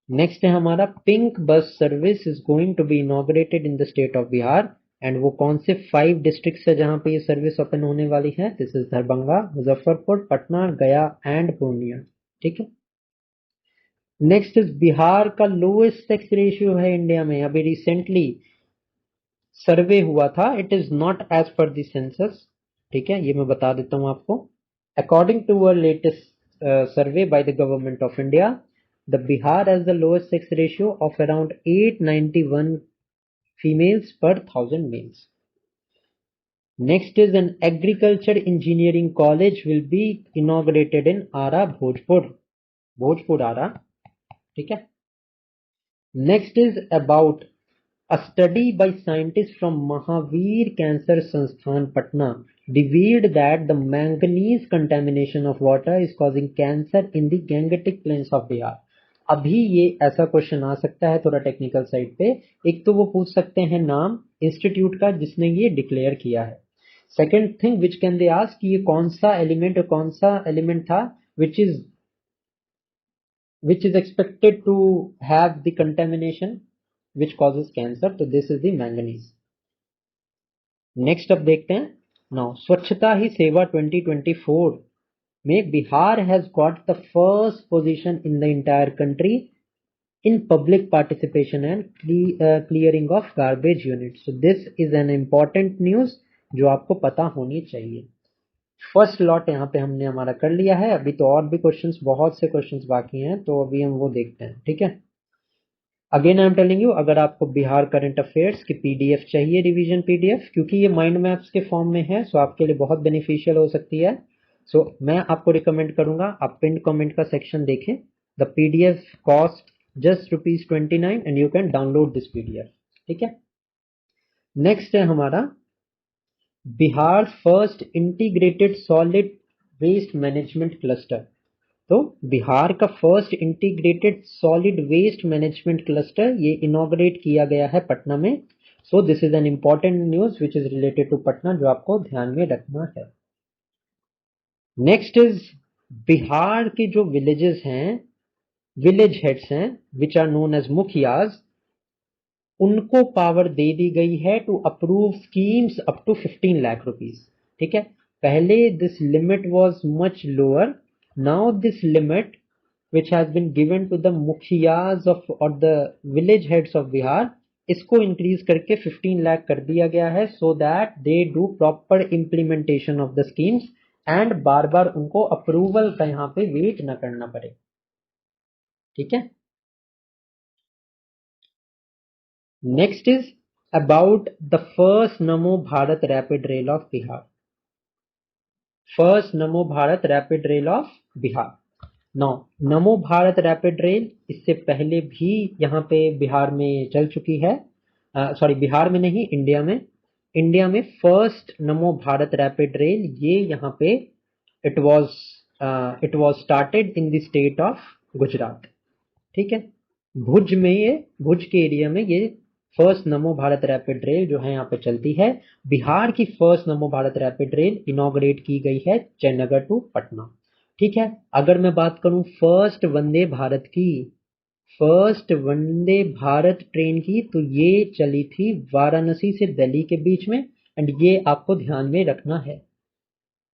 Next है हमारा pink bus service is going to be inaugurated in the state of Bihar. And वो कौन से 5 डिस्ट्रिक्ट्स है जहां पे ये सर्विस ओपन होने वाली है? This is Darbhanga, Muzaffarpur, Patna, Gaya and Purnia. ठीक है. नेक्स्ट इज बिहार का लोएस्ट सेक्स रेशियो है इंडिया में. अभी रिसेंटली सर्वे हुआ था. It is not as per the census. ठीक है, ये मैं बता देता हूं आपको. According to a latest survey by the government of India, the Bihar has the lowest sex ratio of around 891 females per 1000 males. Next is an agriculture engineering college will be inaugurated in Ara, Bhojpur Ara. ठीक है. Next is about a study by scientists from Mahavir Cancer Sansthan Patna revealed that the manganese contamination of water is causing cancer in the Gangetic plains of Bihar. अभी ये ऐसा question आ सकता है थोड़ा technical side पे. एक तो वो पूछ सकते हैं नाम इंस्टीट्यूट का जिसने ये डिक्लेयर किया है. Second thing which can they ask कि ये कौन सा एलिमेंट था which is expected to have the contamination which causes cancer. तो this is the manganese. Next अब देखते हैं. नाउ स्वच्छता ही सेवा 2024 में Bihar has got the first position in the entire country in public participation and clearing of garbage unit. So this is an important news जो आपको पता होनी चाहिए. फर्स्ट लॉट यहाँ पे हमने हमारा कर लिया है. अभी तो और भी क्वेश्चंस, बहुत से क्वेश्चंस बाकी हैं, तो अभी हम वो देखते हैं. ठीक है. Again I am telling you, अगर आपको बिहार करंट अफेयर्स की पीडीएफ चाहिए, रिवीजन पीडीएफ, क्योंकि ये माइंड मैप्स के फॉर्म में है, सो आपके लिए बहुत बेनिफिशियल हो सकती है. सो मैं आपको रिकमेंड करूंगा आप पिन कमेंट का सेक्शन देखें. The PDF cost just ₹29 and you can download this PDF. ठीक है. नेक्स्ट है हमारा Bihar first integrated solid waste management cluster. तो बिहार का first integrated solid waste management cluster ये इनॉग्रेट किया गया है पटना में. So this is an important news which is related to Patna जो आपको ध्यान में रखना है. नेक्स्ट इज बिहार के जो विलेजेस हैं, विलेज हेड्स हैं which are known as mukhiyas, उनको पावर दे दी गई है to approve schemes up to 15 lakh rupees. ठीक है. पहले this limit was much lower. Now this limit which has been given to the mukhiyas of और the village heads of Bihar, इसको इंक्रीज करके 15 लाख कर दिया गया है so that they do proper implementation of the schemes and बार बार उनको अप्रूवल का यहाँ पे वेट न करना पड़े. ठीक है. Next is about the first Namo Bharat rapid rail of Bihar. First Namo Bharat rapid rail of Bihar. Now Namo Bharat rapid rail इससे पहले भी यहाँ पे बिहार में चल चुकी है. सॉरी, बिहार में नहीं, इंडिया में first Namo Bharat rapid rail ये यहाँ पे it was it was started in the state of Gujarat. ठीक है, भुज में, ये भुज के एरिया में ये first Namo Bharat rapid rail जो है यहाँ पे चलती है। बिहार की first Namo Bharat rapid rail inaugurate की गई है जयनगर टू पटना। ठीक है, अगर मैं बात करूं फर्स्ट वंदे भारत ट्रेन की, तो ये चली थी वाराणसी से दिल्ली के बीच में, एंड ये आपको ध्यान में रखना है।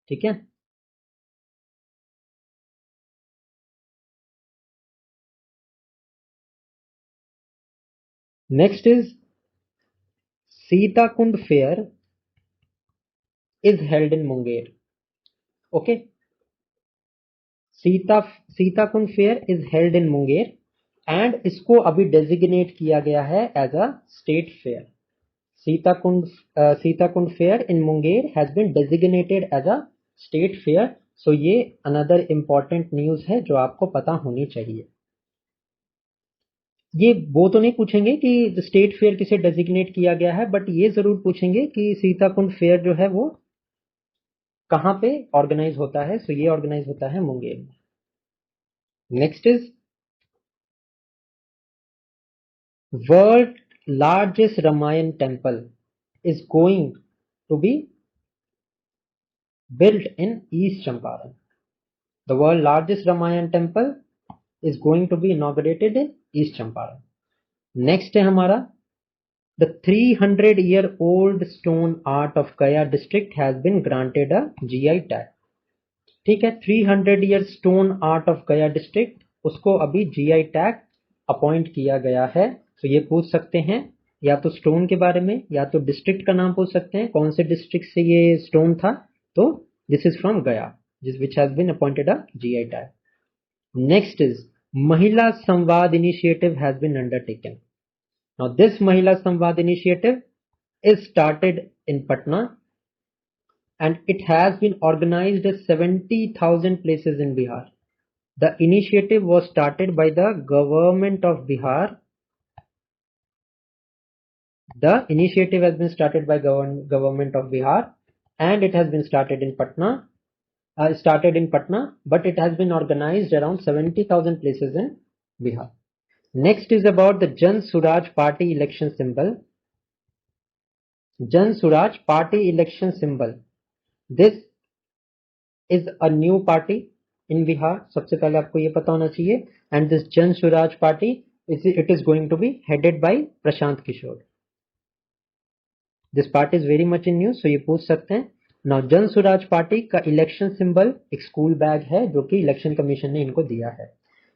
ठीक है, next is Sitakund fair is held in Munger. Okay, Sitakund fair is held in Munger and इसको अभी डेजिग्नेट किया गया है as a state fair. Sitakund fair in Munger has been designated as a state fair. So ये अनदर इंपॉर्टेंट न्यूज है जो आपको पता होनी चाहिए। ये वो तो नहीं पूछेंगे कि स्टेट फेयर किसे डेजिग्नेट किया गया है, बट ये जरूर पूछेंगे कि सीताकुंड फेयर जो है वो कहाँ पे ऑर्गेनाइज होता है। सो ये ऑर्गेनाइज होता है मुंगेर में। Next is world largest Ramayan temple is going to be built in East Champaran. The world largest Ramayan temple is going to be inaugurated in East Champaran. Next है हमारा the 300-year-old stone art of Gaya district has been granted a GI tag. ठीक है, 300 year stone art of Gaya district उसको अभी GI tag appoint किया गया है। तो ये पूछ सकते हैं या तो स्टोन के बारे में या तो डिस्ट्रिक्ट का नाम पूछ सकते हैं, कौन से डिस्ट्रिक्ट से ये स्टोन था। तो this is from Gaya, which has been appointed a GI tag. Next is Mahila Samvad initiative has been undertaken. Now this Mahila Samvad initiative is started in Patna and it has been organized at 70,000 places in Bihar. The initiative was started by the government of Bihar. The initiative has been started by government of Bihar and it has been started in Patna, but it has been organized around 70,000 places in Bihar. Next is about the Jan Suraj party election symbol. Jan Suraj party election symbol. This is a new party in Bihar. सबसे पहले आपको ये पता होना चाहिए. And this Jan Suraj party, it is going to be headed by Prashant Kishore. This party is very much in news, so ये पूछ सकते हैं। नाउ जन स्वराज पार्टी का इलेक्शन सिंबल एक स्कूल बैग है जो कि इलेक्शन कमीशन ने इनको दिया है।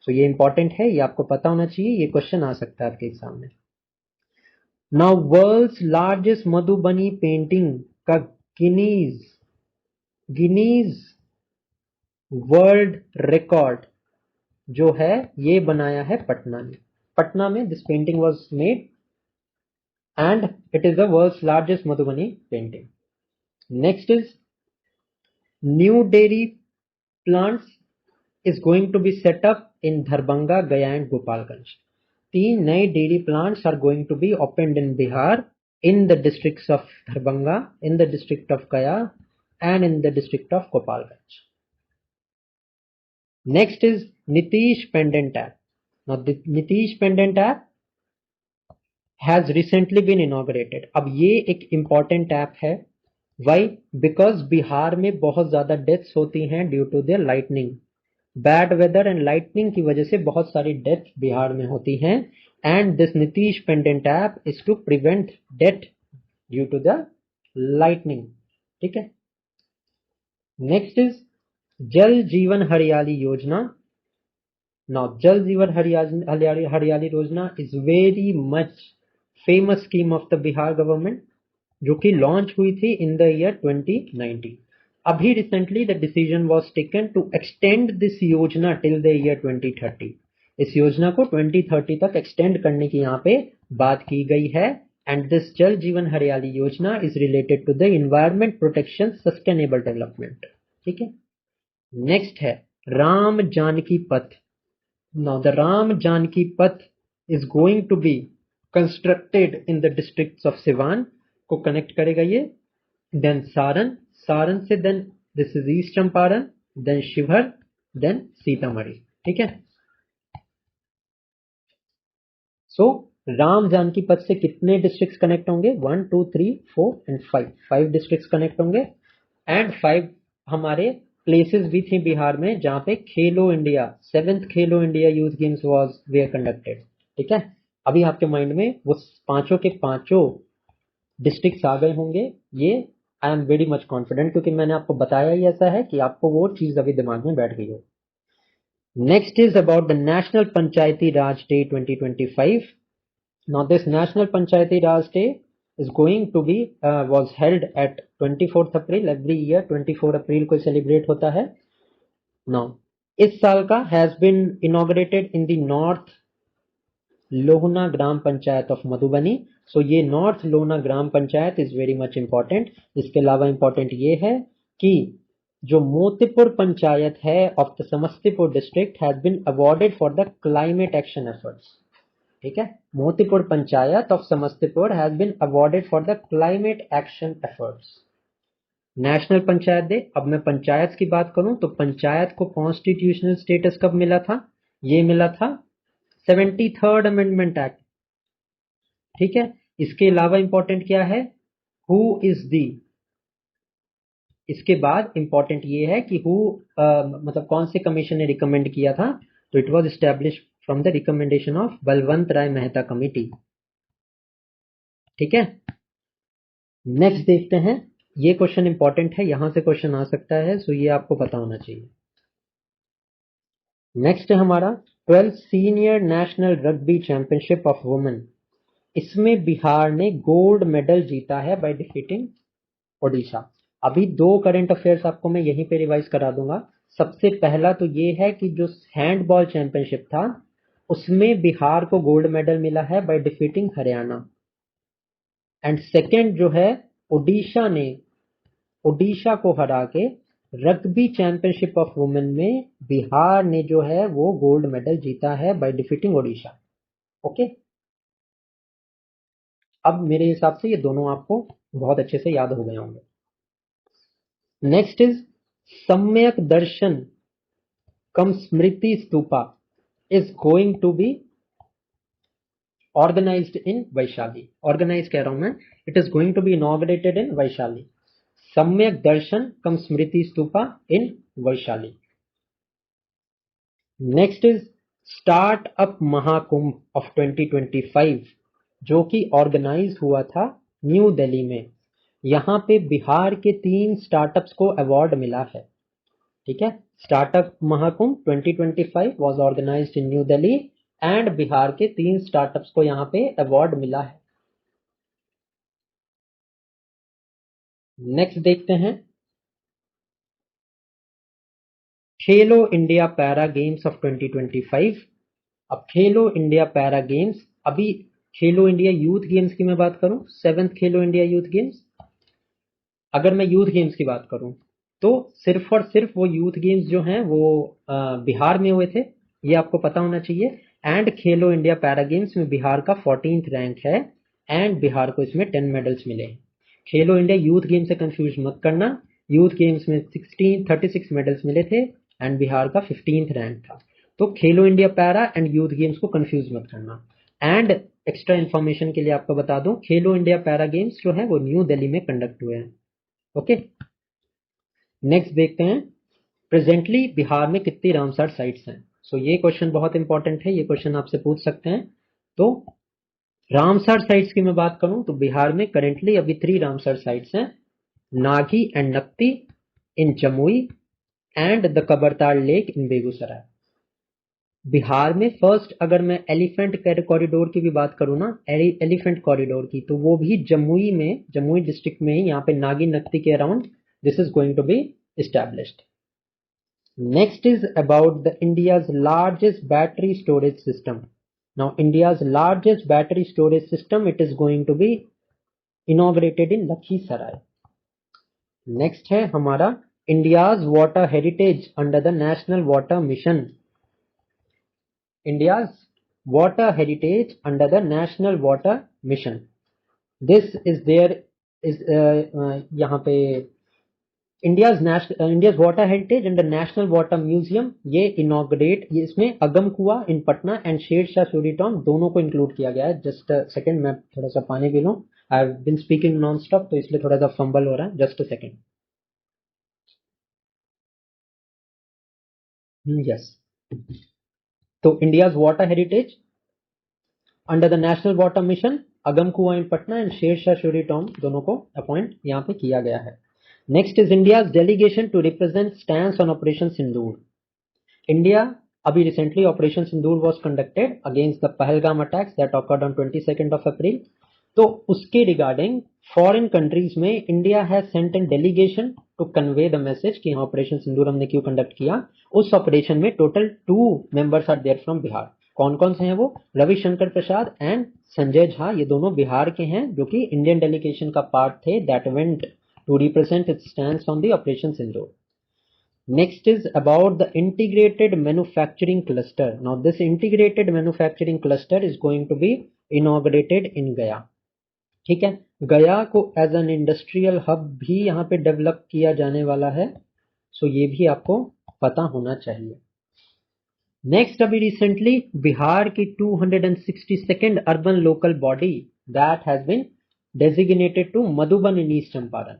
सो ये इंपॉर्टेंट है, ये आपको पता होना चाहिए, ये क्वेश्चन आ सकता है आपके एग्जाम में। Now world's largest Madhubani painting का गिनीज वर्ल्ड रिकॉर्ड जो है ये बनाया है पटना में this painting was made and it is the world's largest Madhubani painting. Next is new dairy plants is going to be set up in Dharbanga, Gaya and Gopalganj. 3 नए dairy plants are going to be opened in Bihar in the districts of Dharbanga, in the district of Gaya and in the district of Gopalganj. Next is Nitish Pendant App. Now the Nitish Pendant App has recently been inaugurated. अब ये एक important app है। Why? Because Bihar में बहुत ज़्यादा deaths होती हैं due to the lightning, bad weather and lightning की वजह से बहुत सारी डेथ बिहार में होती हैं and this Nitish pendant app is to prevent death due to the lightning. ठीक है, नेक्स्ट इज जल जीवन हरियाली योजना। नाउ जल Jeevan Hariyali Yojana is very much famous scheme of the Bihar government जो कि लॉन्च हुई थी इन द ईयर 2019। अभी recently the decision was taken to extend this yojana till the year 2030। इस योजना को 2030 तक एक्सटेंड करने की यहाँ पे बात की गई है एंड दिस जल Jeevan Hariyali Yojana is related to the environment protection sustainable development. ठीक है, नेक्स्ट है राम जानकी पथ। Now the Ram Janaki Path is going to be constructed in the districts of Siwan को कनेक्ट करेगा ये, देन सारण से then this is east Champaran, then Sheohar then Sitamarhi. ठीक है। सो राम जानकी पथ से कितने डिस्ट्रिक्ट्स कनेक्ट होंगे? 1 2 3 4 एंड 5 डिस्ट्रिक्ट्स कनेक्ट होंगे। एंड 5 हमारे प्लेसेस भी थे बिहार में जहां पे खेलो India 7th Khelo India youth games was were conducted. ठीक है। अभी आपके माइंड में वो पांचों के पांचों डिस्ट्रिक्ट्स आ गए होंगे। ये I am very much confident, क्योंकि मैंने आपको बताया ही ऐसा है कि आपको वो चीज अभी दिमाग में बैठ गई हो। Next is about the national Panchayati Raj day 2025। Now this National Panchayati Raj Day is going to be was held at 24th April every year। 24 अप्रैल को सेलिब्रेट होता है। Now इस साल का has been inaugurated in the North Lohna Gram panchayat of Madhubani. So ये North Lohna Gram Panchayat is very much important. इसके अलावा important ये है कि जो मोतीपुर पंचायत है of the Samastipur district has been awarded for the climate action efforts. ठीक है। Motipur panchayat of Samastipur has been awarded for the climate action efforts. National panchayat day. अब मैं पंचायत की बात करूं तो पंचायत को कॉन्स्टिट्यूशनल स्टेटस कब मिला था? ये मिला था 73rd अमेंडमेंट एक्ट। ठीक है। इसके अलावा इंपॉर्टेंट क्या है? Who is the. इसके बाद इंपॉर्टेंट ये है कि हु मतलब कौन से कमीशन ने रिकमेंड किया था? तो it was established from the recommendation of Balwant Rai Mehta committee. ठीक है। नेक्स्ट देखते हैं। ये क्वेश्चन इंपॉर्टेंट है, यहां से क्वेश्चन आ सकता है, सो ये आपको पता होना चाहिए। नेक्स्ट है हमारा 12th senior national rugby championship of women. इसमें बिहार ने गोल्ड मेडल जीता है बाय डिफीटिंग ओडिशा। अभी दो करंट अफेयर्स आपको मैं यहीं पे रिवाइज करा दूंगा। सबसे पहला तो ये है कि जो हैंडबॉल चैंपियनशिप था उसमें बिहार को गोल्ड मेडल मिला है bye defeating Haryana. And second जो है ओडिशा को हरा के रग्बी चैंपियनशिप ऑफ वुमेन में बिहार ने जो है वो गोल्ड मेडल जीता है बाय डिफीटिंग ओडिशा। ओके। अब मेरे हिसाब से ये दोनों आपको बहुत अच्छे से याद हो गए होंगे। Next is Samyak Darshan cum Smriti Stupa is going to be organised in Vaishali. Organise कह रहा हूं मैं, it is going to be inaugurated in Vaishali. Samyak Darshan cum Smriti Stupa in Vaishali. Next is start up Mahakumbh of 2025 जो कि ऑर्गेनाइज हुआ था न्यू दिल्ली में। यहां पे बिहार के 3 स्टार्टअप्स को अवार्ड मिला है। ठीक है। Startup Mahakumbh 2025 was organised in new Delhi and Bihar के 3 स्टार्टअप्स को यहां पे अवार्ड मिला है। नेक्स्ट देखते हैं खेलो इंडिया पैरा गेम्स ऑफ 2025। अब खेलो इंडिया पैरा गेम्स, अभी खेलो इंडिया यूथ गेम्स की मैं बात करूं, 7th Khelo India youth games. अगर मैं यूथ गेम्स की बात करूं तो सिर्फ और सिर्फ वो यूथ गेम्स जो हैं वो बिहार में हुए थे, ये आपको पता होना चाहिए। And Khelo India para games में बिहार का 14th रैंक है एंड बिहार को इसमें 10 मेडल्स मिले हैं। खेलो इंडिया यूथ गेम से कंफ्यूज मत करना। यूथ गेम्स में 36 मेडल्स मिले थे एंड बिहार का 15th रैंक था। तो खेलो India para and youth games को कंफ्यूज मत करना। एंड एक्स्ट्रा इन्फॉर्मेशन के लिए आपको बता दूं, खेलो इंडिया पैरा गेम्स जो है वो न्यू दिल्ली में कंडक्ट हुए हैं। ओके। नेक्स्ट देखते हैं प्रेजेंटली बिहार में कितनी रामसर साइट्स हैं। सो ये क्वेश्चन बहुत इंपॉर्टेंट है, ये क्वेश्चन आपसे पूछ सकते हैं। तो रामसर साइट्स की मैं बात करूं तो बिहार में करेंटली अभी 3 रामसर साइट्स हैं, Nagi and Nakti in Jamui and the Kabartal lake in Begusarai. Bihar में फर्स्ट अगर मैं एलिफेंट कॉरिडोर की भी बात करूं ना, एलिफेंट कॉरिडोर की, तो वो भी जमुई डिस्ट्रिक्ट में ही यहाँ पे नागी नक्ती के around this is going to be established. Next is about the India's largest battery storage system. Now India's largest battery storage system, it is going to be inaugurated in Lakhisaray. Next है हमारा India's water heritage under the National Water Mission. India's water heritage under the National Water Mission. This is there is यहाँ पे India's water heritage and the national water museum, ये inaugurate, ये इसमें अगम Kuan in Patna and Sher Shah Suri tomb दोनों को include किया गया है। जस्ट सेकंड, मैं थोड़ा सा पानी पी लूं। I have been speaking non stop, तो इसलिए थोड़ा सा फंबल हो रहा है। Just a second. यस, तो India's water heritage under the national water mission, Agam Kuan in Patna and Sher Shah Suri tomb दोनों को अपॉइंट यहाँ पे किया गया है। Next is India's delegation to represent stands on operation Sindoor. India अभी recently operation Sindoor was conducted against the Pahalgam attacks that awkward on 22 April. तो उसके रिगार्डिंग फॉरेन कंट्रीज में India has sent an delegation to convey the message कि operation Sindoor हमने क्यों कंडक्ट किया। उस ऑपरेशन में total 2 members are there from Bihar. कौन कौन से हैं वो? रविशंकर प्रसाद एंड संजय झा, ये दोनों बिहार के हैं जो कि इंडियन डेलीगेशन का पार्ट थे that went to represent its stands on the operation Sindoor. Next is about the integrated manufacturing cluster. Now this integrated manufacturing cluster is going to be inaugurated in Gaya. ठीक है, गया को as an industrial hub भी यहाँ पे develop किया जाने वाला है, सो ये भी आपको पता होना चाहिए। नेक्स्ट, अभी रिसेंटली बिहार की 262nd urban local body that has been designated to Madhuban in east Champaran.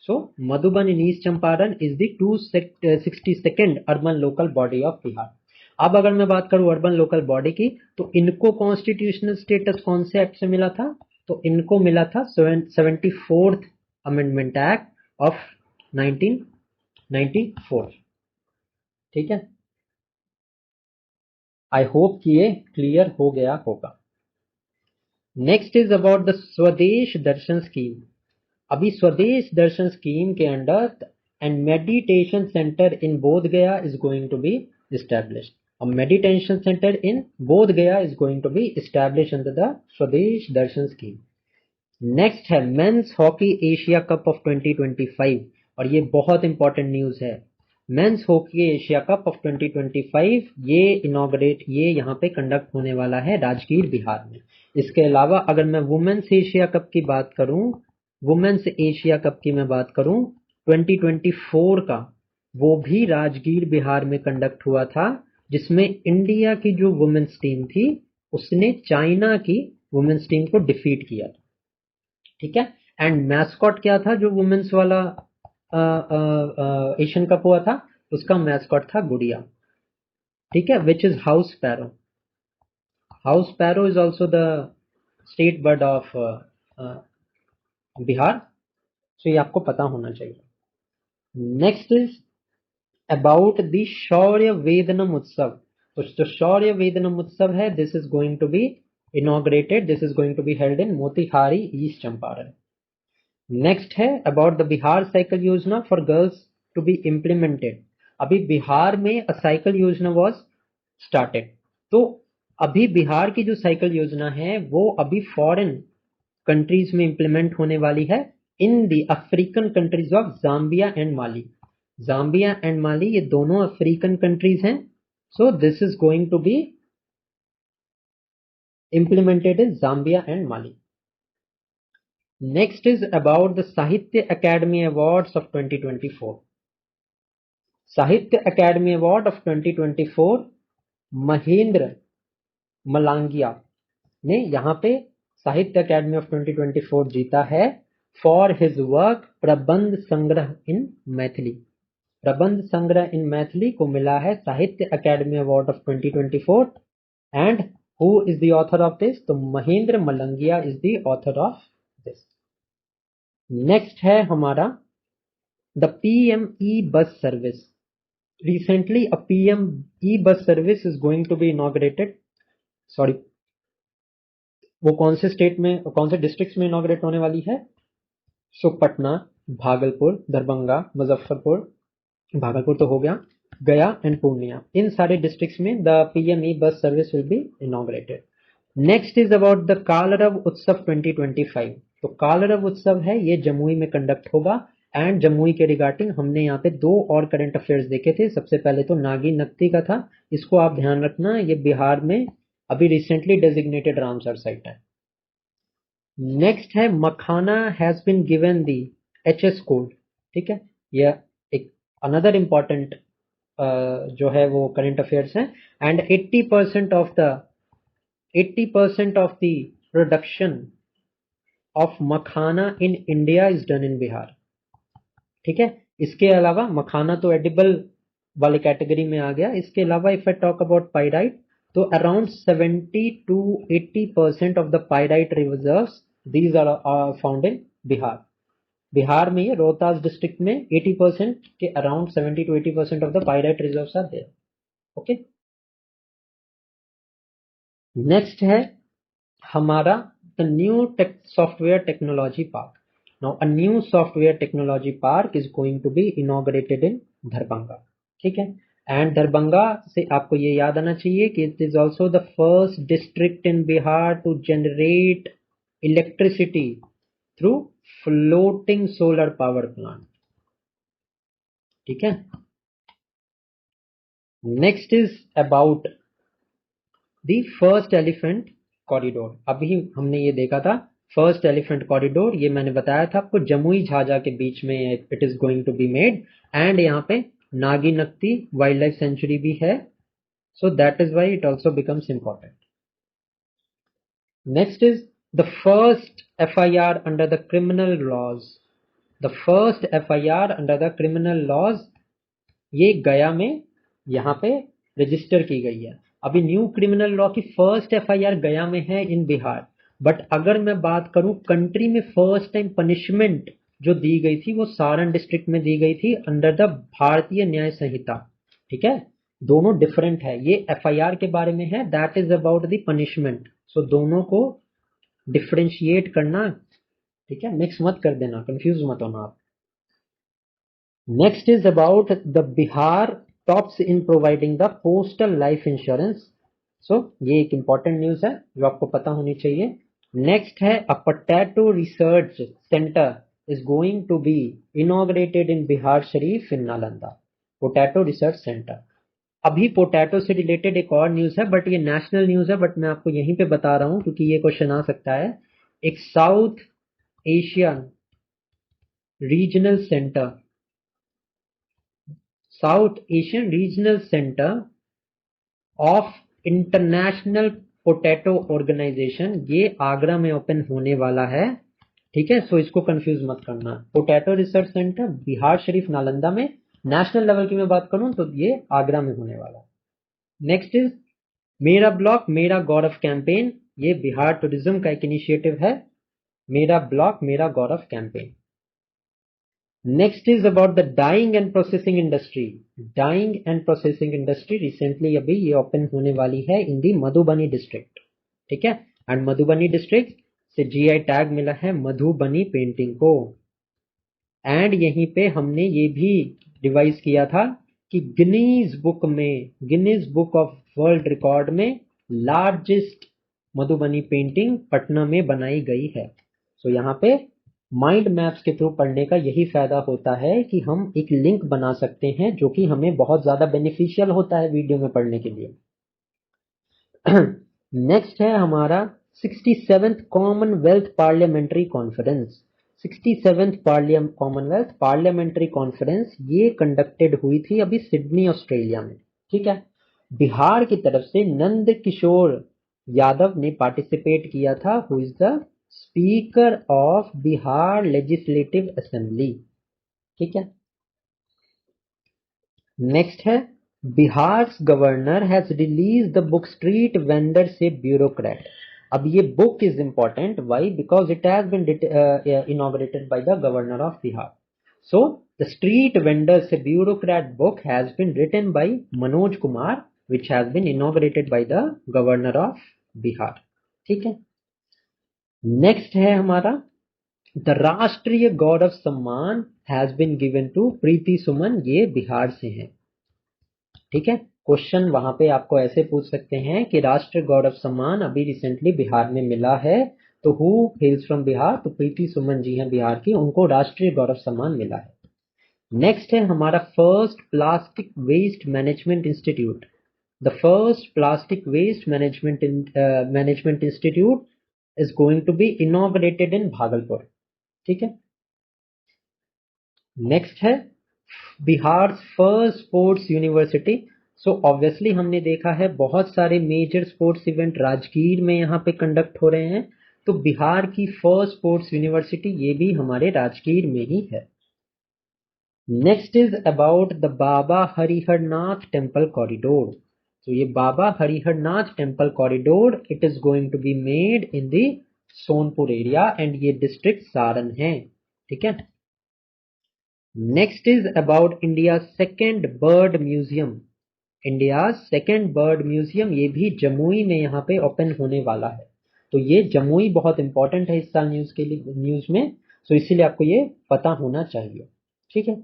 So, Madhuban in East Champaran is the 262nd urban local body of Bihar. अब अगर मैं बात करूं अर्बन लोकल बॉडी की, तो इनको कॉन्स्टिट्यूशनल स्टेटस कौन से एक्ट से मिला था? तो इनको मिला था 74th अमेंडमेंट एक्ट ऑफ 1994। ठीक है, आई होप कि ये क्लियर हो गया होगा। Next is about the Swadesh Darshan scheme. अभी स्वदेश दर्शन स्कीम के under and meditation centre in Bodh Gaya is going to be established. अब meditation centre in Bodh Gaya is going to be established under the Swadesh Darshan scheme. Next है men's hockey Asia cup of 2025, और ये बहुत important news है। Men's hockey Asia cup of 2025 ये यहाँ पे conduct होने वाला है राजगीर बिहार में। इसके अलावा अगर मैं वुमेन्स एशिया कप की बात करूं, वुमेन्स एशिया कप की मैं बात करूं 2024 का, वो भी राजगीर बिहार में कंडक्ट हुआ था, जिसमें इंडिया की जो वुमेन्स टीम थी उसने चाइना की वुमेन्स टीम को डिफीट किया था। ठीक है, एंड मैस्कॉट क्या था जो वुमेन्स वाला एशियन कप हुआ था? उसका मैस्कॉट था गुड़िया। ठीक है, which is house sparrow. House sparrow is also the state bird of Bihar, तो ये आपको पता होना चाहिए। Next is about the Shaurya Vedanam Utsav. तो जो शौर्य वेदनम उत्सव है, this is going to be inaugurated, this is going to be held in Motihari east Champaran. Next है about the Bihar cycle yojana for girls to be implemented. अभी बिहार में अ साइकिल योजना वॉज स्टार्टेड। तो अभी बिहार की जो साइकिल योजना है वो अभी फॉरेन कंट्रीज में इंप्लीमेंट होने वाली है, in the African countries of Zambia and Mali. Zambia and Mali ये दोनों अफ्रीकन कंट्रीज हैं, so this is going to be implemented in Zambia and Mali. Next is about the Sahitya Academy Awards of 2024. Sahitya Academy Award of 2024 Mahendra मलांगिया ने यहाँ पे साहित्य academy of 2024 जीता है for his work प्रबंध संग्रह इन मैथिली। प्रबंध संग्रह इन मैथिली को मिला है Sahitya Akademi award of 2024 and who is the author of this? तो Mahendra Malangiya is the author of this. Next है हमारा the PM e bus service. Recently a PM e-bus service is going to be inaugurated. Sorry, वो कौन से स्टेट में, कौन से districts में इनॉग्रेट होने वाली है? सो पटना, भागलपुर, दरभंगा, मुजफ्फरपुर, भागलपुर तो हो गया, गया एंड पूर्णिया, इन सारे डिस्ट्रिक्ट्स में the PM e-bus service will be inaugurated. Next is about the Kalrav Utsav 2025। तो कालरव उत्सव है, ये जमुई में कंडक्ट होगा एंड जमुई के रिगार्डिंग हमने यहाँ पे 2 और करंट अफेयर्स देखे थे। सबसे पहले तो नागी नक्ति का था, इसको आप ध्यान रखना, ये बिहार में अभी रिसेंटली डेजिग्नेटेड रामसर साइट है। नेक्स्ट है makhana has been given the HS code. ठीक है, ये एक अनदर इम्पॉर्टेंट जो है वो करंट अफेयर्स है। And 80% of the production of makhana in India is done in Bihar. ठीक है, इसके अलावा मखाना तो एडिबल वाले कैटेगरी में आ गया, इसके अलावा if I talk about pyrite, तो around 70 to 80% of the pyrite reserves these are found in Bihar. Bihar में ये रोहतास डिस्ट्रिक्ट में 80% के around 70 to 80% of the pyrite reserves are there. Okay, next है हमारा the new software technology park. Now a new software technology park is going to be inaugurated in Darbhanga. ठीक है, and Darbhanga से आपको ये याद आना चाहिए कि it is also the first district in Bihar to generate electricity through floating solar power plant. ठीक है, next is about the first elephant corridor. अभी हमने ये देखा था फर्स्ट एलिफेंट कॉरिडोर, ये मैंने बताया था आपको जमुई झाझा के बीच में it is going to be made, and यहाँ पे Nagi Nakti wildlife sanctuary भी है, so that is why it also becomes important. Next is the first FIR under the criminal laws. The first FIR under the criminal laws ये गया में यहाँ पे register की गई है। अभी न्यू क्रिमिनल लॉ की फर्स्ट FIR गया में है इन बिहार, बट अगर मैं बात करूं कंट्री में फर्स्ट टाइम पनिशमेंट जो दी गई थी वो सारण डिस्ट्रिक्ट में दी गई थी अंडर द भारतीय न्याय संहिता। ठीक है, दोनों डिफरेंट है, ये FIR के बारे में है, that is about the punishment, so दोनों को डिफरेंशिएट करना। ठीक है, मिक्स मत कर देना, कंफ्यूज मत होना आप। Next is about the Bihar tops in providing the postal life insurance. So ये एक इंपॉर्टेंट न्यूज है जो आपको पता होनी चाहिए। नेक्स्ट है a potato research centre is going to be inaugurated in Bihar Sharif in Nalanda. Potato research centre. अभी पोटैटो से रिलेटेड एक और न्यूज है, बट ये नेशनल न्यूज है, बट मैं आपको यहीं पे बता रहा हूं क्योंकि ये क्वेश्चन आ सकता है। एक South Asian regional centre, South Asian regional centre of international potato organisation, ये आगरा में ओपन होने वाला है। ठीक है, सो इसको कंफ्यूज मत करना। Potato research centre Bihar Sharif Nalanda में, नेशनल लेवल की मैं बात करूं तो ये आगरा में होने वाला। नेक्स्ट इज मेरा ब्लॉक मेरा गौरव कैंपेन, ये बिहार टूरिज्म का एक इनिशिएटिव है, मेरा ब्लॉक मेरा गौरव campaign. Next is about the dying and processing industry. Dying and processing industry recently अभी ये ओपन होने वाली है इन दी मधुबनी डिस्ट्रिक्ट। ठीक है, एंड मधुबनी डिस्ट्रिक्ट से GI टैग मिला है मधुबनी पेंटिंग को। एंड यहीं पे हमने ये भी रिवाइज किया था कि Guinness book of world record में लार्जेस्ट मधुबनी पेंटिंग पटना में बनाई गई है। सो यहाँ पे माइंड मैप्स के थ्रू पढ़ने का यही फायदा होता है कि हम एक लिंक बना सकते हैं जो कि हमें बहुत ज्यादा बेनिफिशियल होता है वीडियो में पढ़ने के लिए। नेक्स्ट है हमारा 67th Commonwealth parliamentary conference. 67th Commonwealth parliamentary conference ये कंडक्टेड हुई थी अभी सिडनी ऑस्ट्रेलिया में। ठीक है, बिहार की तरफ से नंद किशोर यादव ने पार्टिसिपेट किया था, who is the speaker of Bihar legislative assembly. ठीक है, नेक्स्ट है Bihar governor has release the book street vendor से ब्यूरोक्रेट। अब ये book is important, why? Because it has been inaugurated by the governor of Bihar. So the street vendor से bureaucrat book has been written by Manoj Kumar, which has been inaugurated by the governor of Bihar. ठीक है, next है हमारा the राष्ट्रीय गौरव सम्मान has been given to प्रीति सुमन, ये बिहार से हैं। ठीक है, क्वेश्चन वहां पे आपको ऐसे पूछ सकते हैं कि राष्ट्रीय गौरव सम्मान अभी रिसेंटली बिहार में मिला है, तो हु हेल्स फ्रॉम बिहार? तो प्रीति सुमन जी हैं बिहार की, उनको राष्ट्रीय गौरव सम्मान मिला है। नेक्स्ट है हमारा first plastic waste management institute. The first plastic waste management institute is going to be inaugurated in Bhagalpur. ठीक है, नेक्स्ट है Bihar first sports university. So obviously हमने देखा है बहुत सारे मेजर स्पोर्ट्स इवेंट राजगीर में यहाँ पे कंडक्ट हो रहे हैं, तो बिहार की फर्स्ट स्पोर्ट्स यूनिवर्सिटी ये भी हमारे राजगीर में ही है। Next is about the Baba Hariharnath temple corridor. तो ये Baba Hariharnath temple corridor it is going to be made in the Sonpur area and ये डिस्ट्रिक्ट सारण है। ठीक है। Next is about India second bird museum. India second bird museum ये भी जमुई में यहाँ पे ओपन होने वाला है। तो ये जमुई बहुत इंपॉर्टेंट है इस साल न्यूज के लिए, न्यूज में, तो इसीलिए आपको ये पता होना चाहिए। ठीक है।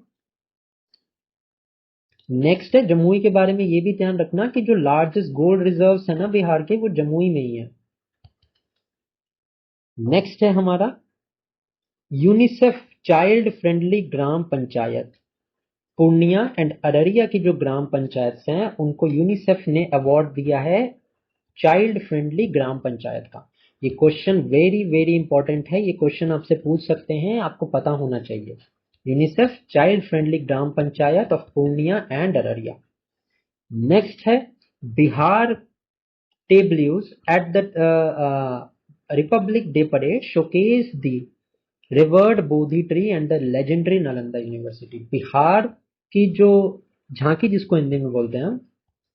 नेक्स्ट है जमुई के बारे में ये भी ध्यान रखना कि जो लार्जेस्ट गोल्ड रिजर्व्स है ना बिहार के, वो जमुई में ही है। नेक्स्ट है हमारा UNICEF child friendly gram panchayat. Purnia and Araria की जो ग्राम पंचायत हैं उनको यूनिसेफ ने अवार्ड दिया है चाइल्ड फ्रेंडली ग्राम पंचायत का। ये क्वेश्चन वेरी वेरी इंपॉर्टेंट है, ये क्वेश्चन आपसे पूछ सकते हैं, आपको पता होना चाहिए। UNICEF child friendly gram panchayat of Purnia and Araria. Next है Bihar tableaus at the republic day parade showcase the revered Bodhi tree and the legendary Nalanda university. Bihar की जो झांकी जिसको हिंदी में बोलते हैं,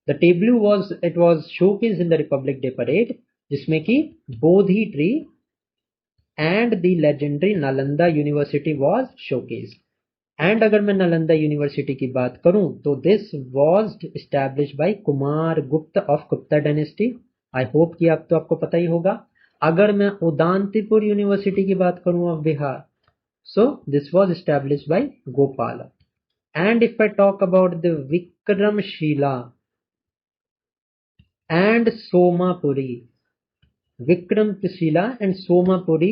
the tableau was showcase in the republic day parade, जिसमें कि Bodhi tree and the legendary Nalanda university was showcase. And अगर मैं नालंदा यूनिवर्सिटी की बात करूं तो this was establish by Kumar Gupta of Gupta dynasty. I hope कि आप तो आपको पता ही होगा। अगर मैं उदांतीपुर यूनिवर्सिटी की बात करूं of Bihar, so this was established by Gopala. And if I talk about the Vikramshila and Somapuri, Vikramshila and Somapuri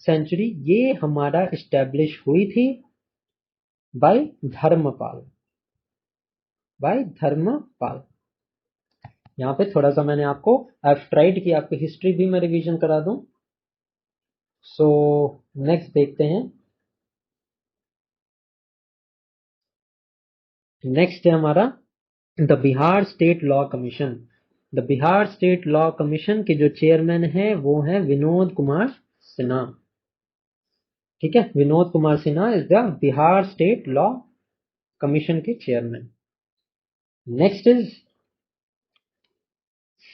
century ये हमारा एस्टेब्लिश हुई थी बाय धर्मपाल, यहाँ पे थोड़ा सा मैंने आपको ट्राइड की आपकी हिस्ट्री भी मैं रिवीजन करा दूं। सो नेक्स्ट देखते हैं। नेक्स्ट है हमारा the Bihar state law commission. The Bihar state law commission के जो चेयरमैन हैं वो हैं विनोद कुमार सिन्हा। ठीक है, Vinod Kumar Sinha is the Bihar state law commission के chairman. Next is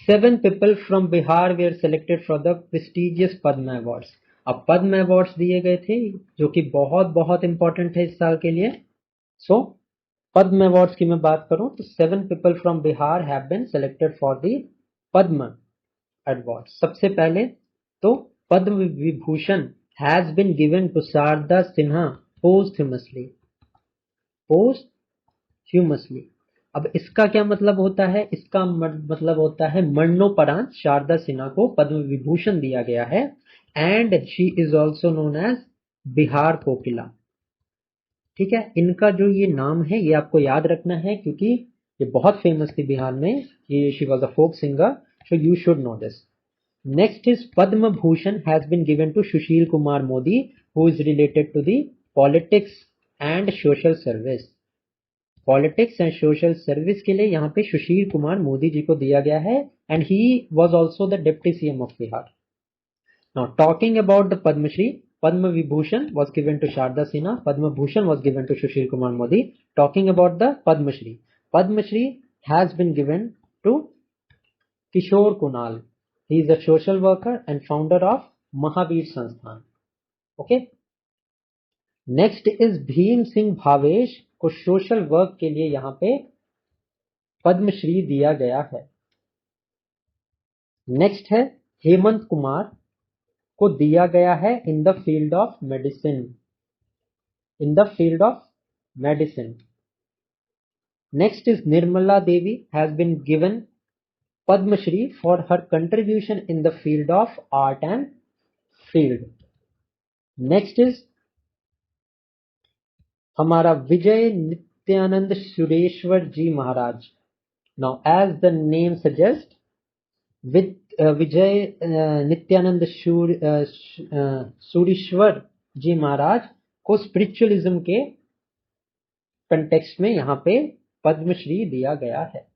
7 people from Bihar were selected for the prestigious Padma awards. अब पद्म अवार्ड्स दिए गए थे जो कि बहुत बहुत इंपॉर्टेंट है इस साल के लिए। सो पद्म अवार्ड्स की मैं बात करूं तो 7 people from Bihar have been selected for the Padma award. सबसे पहले तो Padma Vibhushan has been given to Sharda Sinha posthumously. अब इसका क्या मतलब होता है? इसका मतलब होता है मरणोपरांत शारदा सिन्हा को पद्म विभूषण दिया गया है and she is also known as Bihar Kokila. ठीक है, इनका जो ये नाम है ये आपको याद रखना है क्योंकि ये बहुत फेमस थी बिहार में। ये she was a folk singer, so you should know this. Next is Padma Bhushan has been given to Sushil Kumar Modi who is related to the politics and social service. Politics and social service के लिए यहाँ पे सुशील कुमार मोदी जी को दिया गया है and he was also the deputy CM of Bihar. Now talking about the Padmashri, Padma Vibhushan was given to Sharda Sinha, Padma Bhushan was given to Sushil Kumar Modi. Talking about the Padmashri, Padmashri has been given to Kishore Kunal. He is a social worker and founder of Mahavir Sansthan. Okay. Next is Bhim Singh Bhavesh को social work के लिए यहां पे पद्मश्री दिया गया है। Next है हेमंत कुमार को दिया गया है in the field of medicine. Next is Nirmala Devi has been given Padma Shri for her contribution in the field of art and field. Next is हमारा Vijay Nityanand Sureshwar ji Maharaj. Now as the name suggest, Vijay Nityanand Sureshwar ji Maharaj को स्पिरिचुअलिज्म के कंटेक्स्ट में यहाँ पे पद्मश्री दिया गया है।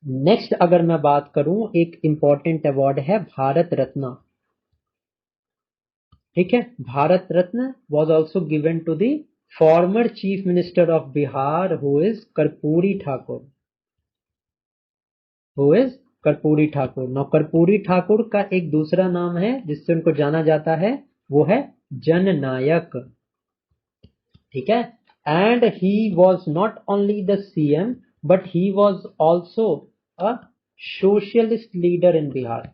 नेक्स्ट अगर मैं बात करूं, एक इंपॉर्टेंट अवार्ड है भारत रत्न। ठीक है, Bharat Ratna was also given to the former chief minister of Bihar who is Karpoori Thakur. Karpoori Thakur. Now Karpoori Thakur का एक दूसरा नाम है जिससे उनको जाना जाता है, वो है जननायक। ठीक है, and he was not only the CM but he was also a socialist leader in Bihar.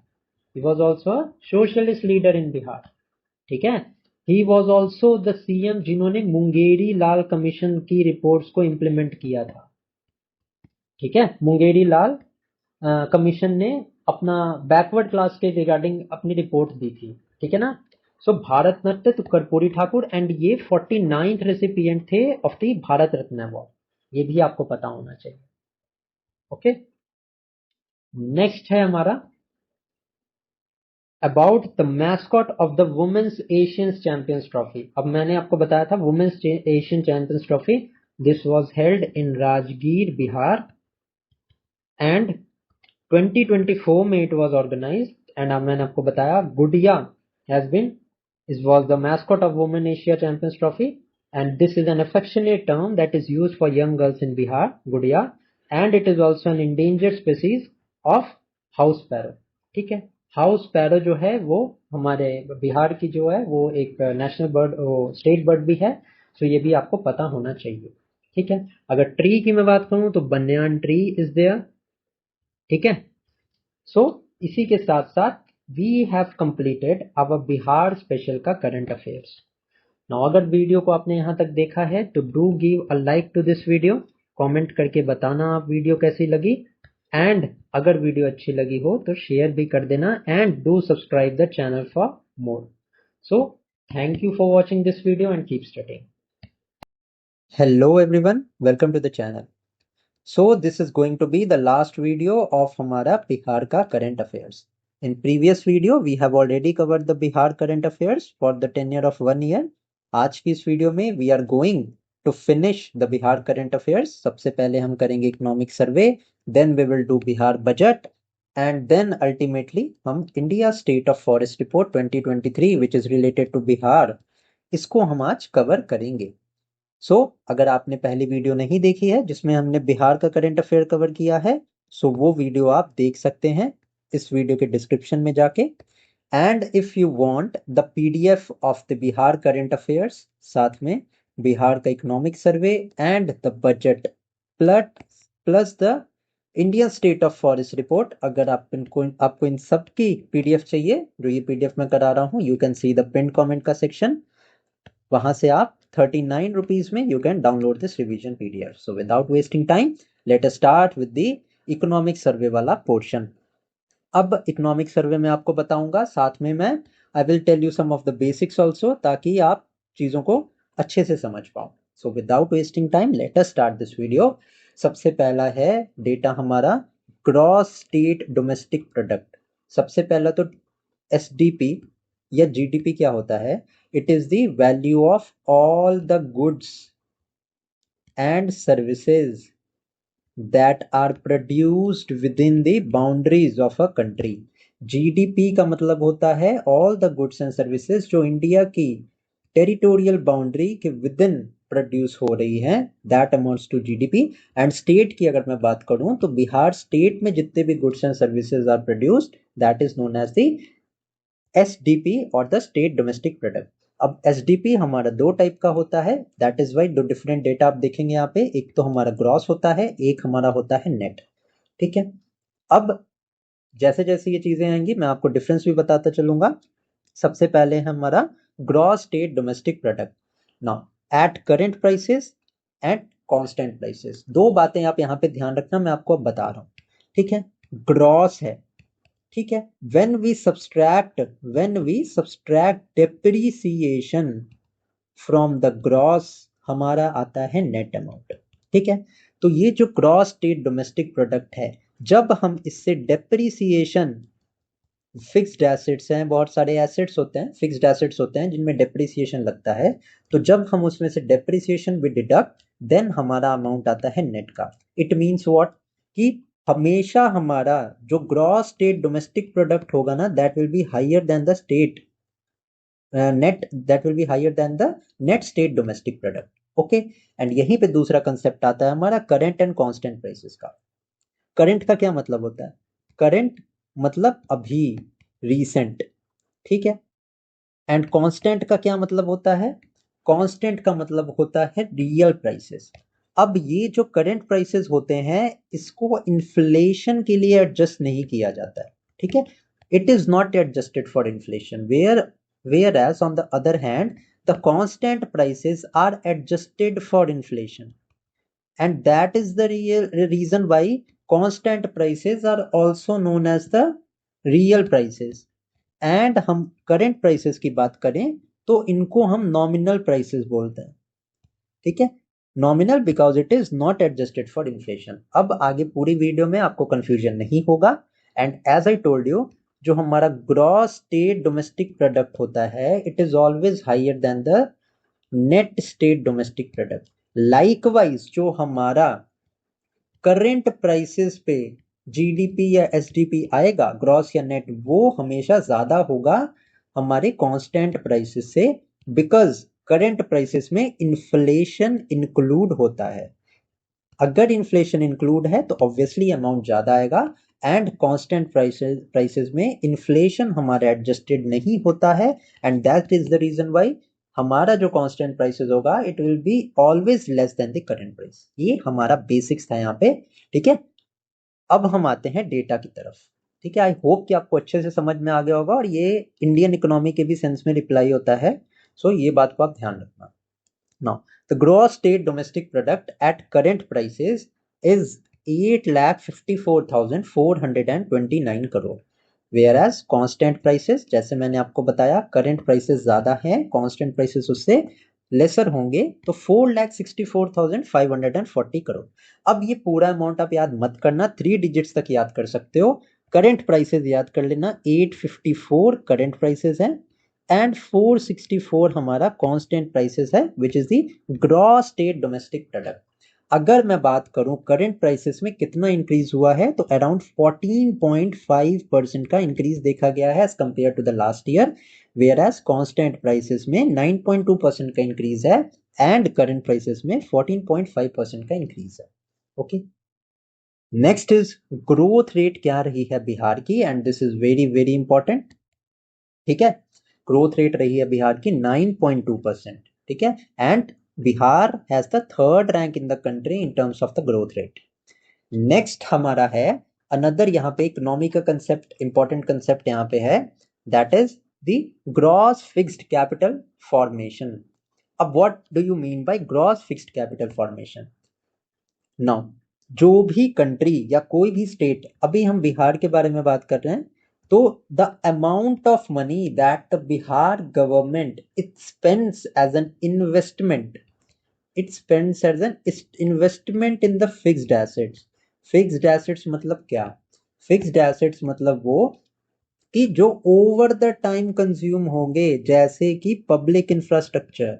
He was also a socialist leader in Bihar. ठीक है, he was also the CM जिन्होंने मुंगेरी लाल कमीशन की रिपोर्ट्स को इम्प्लीमेंट किया था। ठीक है, मुंगेरी लाल कमीशन ने अपना बैकवर्ड क्लास के रिगार्डिंग अपनी रिपोर्ट दी थी। ठीक है ना। सो भारत रत्न तो कर्पूरी ठाकुर, एंड ये 49th रेसिपिएंट थे of the Bharat Ratna award. ये भी आपको पता होना चाहिए। ओके, नेक्स्ट है हमारा about the mascot of the women's Asian champions trophy. अब मैंने आपको बताया था women's Asian champions trophy, this was held in Rajgir Bihar and 2024 में इट वाज ऑर्गेनाइज्ड। एंड मैंने आपको बताया Gudiya has been is was the mascot of women Asia champions trophy, and this is an affectionate term that is used for young girls in Bihar, Gudiya, and it is also an endangered species of house sparrow. ठीक है, house पैरो जो है वो हमारे बिहार की जो है वो एक नेशनल बर्ड, स्टेट बर्ड भी है। तो ये भी आपको पता होना चाहिए। ठीक है, अगर ट्री की मैं बात करूं तो बनियान ट्री इज देयर। ठीक है, सो इसी के साथ साथ we have completed our Bihar special का करंट अफेयर्स। नाउ अगर वीडियो को आपने यहां तक देखा है तो do give a like to this video, comment करके बताना आप वीडियो कैसी लगी, एंड अगर वीडियो अच्छी लगी हो तो शेयर भी कर देना, and do subscribe the channel for more. So thank you for watching this video and keep studying. Hello everyone, welcome to the channel. So this is going to be the last video of हमारा बिहार का current affairs. In previous video we have already covered the Bihar current affairs for the tenure of 1 year. आज की इस video में we are going to finish the Bihar current affairs. सबसे पहले हम करेंगे economic survey, then we will do Bihar budget, and then ultimately हम India State of Forest Report 2023 which is related to Bihar, इसको हम आज cover करेंगे। अगर आपने पहली वीडियो नहीं देखी है जिसमें हमने बिहार का करंट अफेयर कवर किया है, वो वीडियो आप देख सकते हैं इस वीडियो के डिस्क्रिप्शन में जाके। And if you want the PDF of the Bihar current affairs, साथ में बिहार का economic survey and the budget plus the Indian state of forest report, अगर आपको इन सब की पीडीएफ चाहिए, जो ये पीडीएफ मैं करा रहा हूँ, you can see the pin comment का सेक्शन, वहां से आप 39 रुपीज में you can download this revision PDF. So without wasting time let us start with the economic सर्वे वाला पोर्शन। अब इकोनॉमिक सर्वे में आपको बताऊंगा, साथ में मैं I will tell you some of the basics also, ताकि आप चीजों को अच्छे से समझ पाओ। So without wasting time let us start this video. सबसे पहला है डेटा हमारा ग्रॉस स्टेट डोमेस्टिक प्रोडक्ट। सबसे पहला तो एसडीपी या जीडीपी क्या होता है? It is the value of all the goods and services that are produced within the boundaries of a country. GDP का मतलब होता है all the goods and services जो इंडिया की टेरिटोरियल बाउंड्री के विदिन प्रोड्यूस हो रही है, that amounts to GDP. And state की अगर मैं बात करूं तो बिहार स्टेट में जितने भी goods and services are produced, that is known as the SDP और द स्टेट डोमेस्टिक प्रोडक्ट। अब एसडीपी हमारा दो टाइप का होता है, दैट इज वाई दो डिफरेंट डेटा आप देखेंगे यहाँ पे। एक तो हमारा ग्रॉस होता है, एक हमारा होता है नेट। ठीक है, अब जैसे जैसे ये चीजें आएंगी मैं आपको डिफरेंस भी बताता चलूंगा। सबसे पहले है हमारा gross state domestic product. Now at current prices and constant prices, दो बातें आप यहाँ पे ध्यान रखना, मैं आपको अब बता रहा हूँ। ठीक है, ग्रॉस है, ठीक है, when we subtract depreciation from the gross, हमारा आता है नेट अमाउंट। ठीक है, तो ये जो ग्रॉस स्टेट डोमेस्टिक प्रोडक्ट है, जब हम इससे डेप्रिसिएशन, फिक्स्ड एसेट्स हैं, बहुत सारे एसेट्स होते हैं, फिक्स्ड एसेट्स होते हैं जिनमें डेप्रिसिएशन लगता है, तो जब हम उसमें से डेप्रिसिएशन भी डिडक्ट देन हमारा अमाउंट आता है नेट का। इट मीन्स व्हाट, कि हमेशा हमारा जो ग्रॉस स्टेट डोमेस्टिक प्रोडक्ट होगा ना, that will be higher than the state net, that will be higher than the net state domestic product. Okay, and यहीं पे दूसरा कंसेप्ट आता है हमारा करंट एंड कांस्टेंट प्राइसेस का। करंट का क्या मतलब होता है? करंट मतलब अभी, रीसेंट, ठीक है। एंड कांस्टेंट का क्या मतलब होता है? कांस्टेंट का मतलब होता है रियल प्राइसेस। अब ये जो करंट प्राइसेस होते हैं, इसको इन्फ्लेशन के लिए एडजस्ट नहीं किया जाता है, ठीक है। It is not adjusted for inflation, whereas on the other hand the constant prices are adjusted for inflation, and that is the reason why constant prices are also known as the real prices। And हम current prices की बात करें तो इनको हम nominal prices बोलते हैं, ठीक है। Nominal because it is not adjusted for inflation. अब आगे पूरी वीडियो में आपको कंफ्यूजन नहीं होगा। And as I told you, जो हमारा ग्रॉस स्टेट डोमेस्टिक प्रोडक्ट होता है, it is always higher than the net state domestic product. Likewise जो हमारा करंट प्राइसेस पे जीडीपी या एसडीपी आएगा, ग्रॉस या नेट, वो हमेशा ज्यादा होगा हमारे कांस्टेंट प्राइसेस से, बिकॉज करंट प्राइसेस में इन्फ्लेशन इंक्लूड होता है। अगर इन्फ्लेशन इंक्लूड है तो ऑब्वियसली अमाउंट ज्यादा आएगा। एंड कांस्टेंट प्राइसेस में इन्फ्लेशन हमारा एडजस्टेड नहीं होता है, and that is the reason why हमारा जो कांस्टेंट प्राइसेस होगा, it will be always less than the current price. ये हमारा बेसिक्स था यहाँ पे, ठीक है। अब हम आते हैं डेटा की तरफ, ठीक है। आई होप कि आपको अच्छे से समझ में आ गया होगा, और ये इंडियन इकोनॉमी के भी सेंस में रिप्लाई होता है, सो ये बात को आप ध्यान रखना। Now the gross state domestic product at current prices is 8,54,429 crore, whereas constant prices, जैसे मैंने आपको बताया, current prices ज्यादा हैं, constant prices उससे लेसर होंगे, तो 4,64,540 करोड़। अब ये पूरा अमाउंट आप याद मत करना, 3 डिजिट्स तक याद कर सकते हो। करंट प्राइसेस याद कर लेना, 854 करंट प्राइसेस हैं, एंड 464 हमारा कांस्टेंट प्राइसेस है, which is the gross state domestic product. अगर मैं बात करूं करंट प्राइसेस में कितना इंक्रीज हुआ है, तो अराउंड 14.5% का इंक्रीज देखा गया है as compare to the last year, whereas constant prices में 9.2% का इंक्रीज है, एंड करंट प्राइसेस में 14.5% का इंक्रीज है। Okay, next is growth rate क्या रही है बिहार की, and this is very very important, ठीक है। ग्रोथ रेट रही है बिहार की 9.2%, ठीक है। And Bihar has the third rank in the country in terms of the growth rate. Next हमारा है अनदर, यहाँ पे इकोनॉमी का कंसेप्ट, इंपॉर्टेंट कंसेप्ट यहाँ पे है, that is the gross fixed capital formation. अब what do you mean by gross fixed capital formation? Now जो भी कंट्री या कोई भी स्टेट, अभी हम बिहार के बारे में बात कर रहे हैं, तो the amount of money that the Bihar government it spends as an investment, it spends as an investment in the fixed assets. Fixed assets मतलब क्या? फिक्स्ड एसेट्स मतलब वो कि जो ओवर द टाइम कंज्यूम होंगे, जैसे कि पब्लिक इंफ्रास्ट्रक्चर,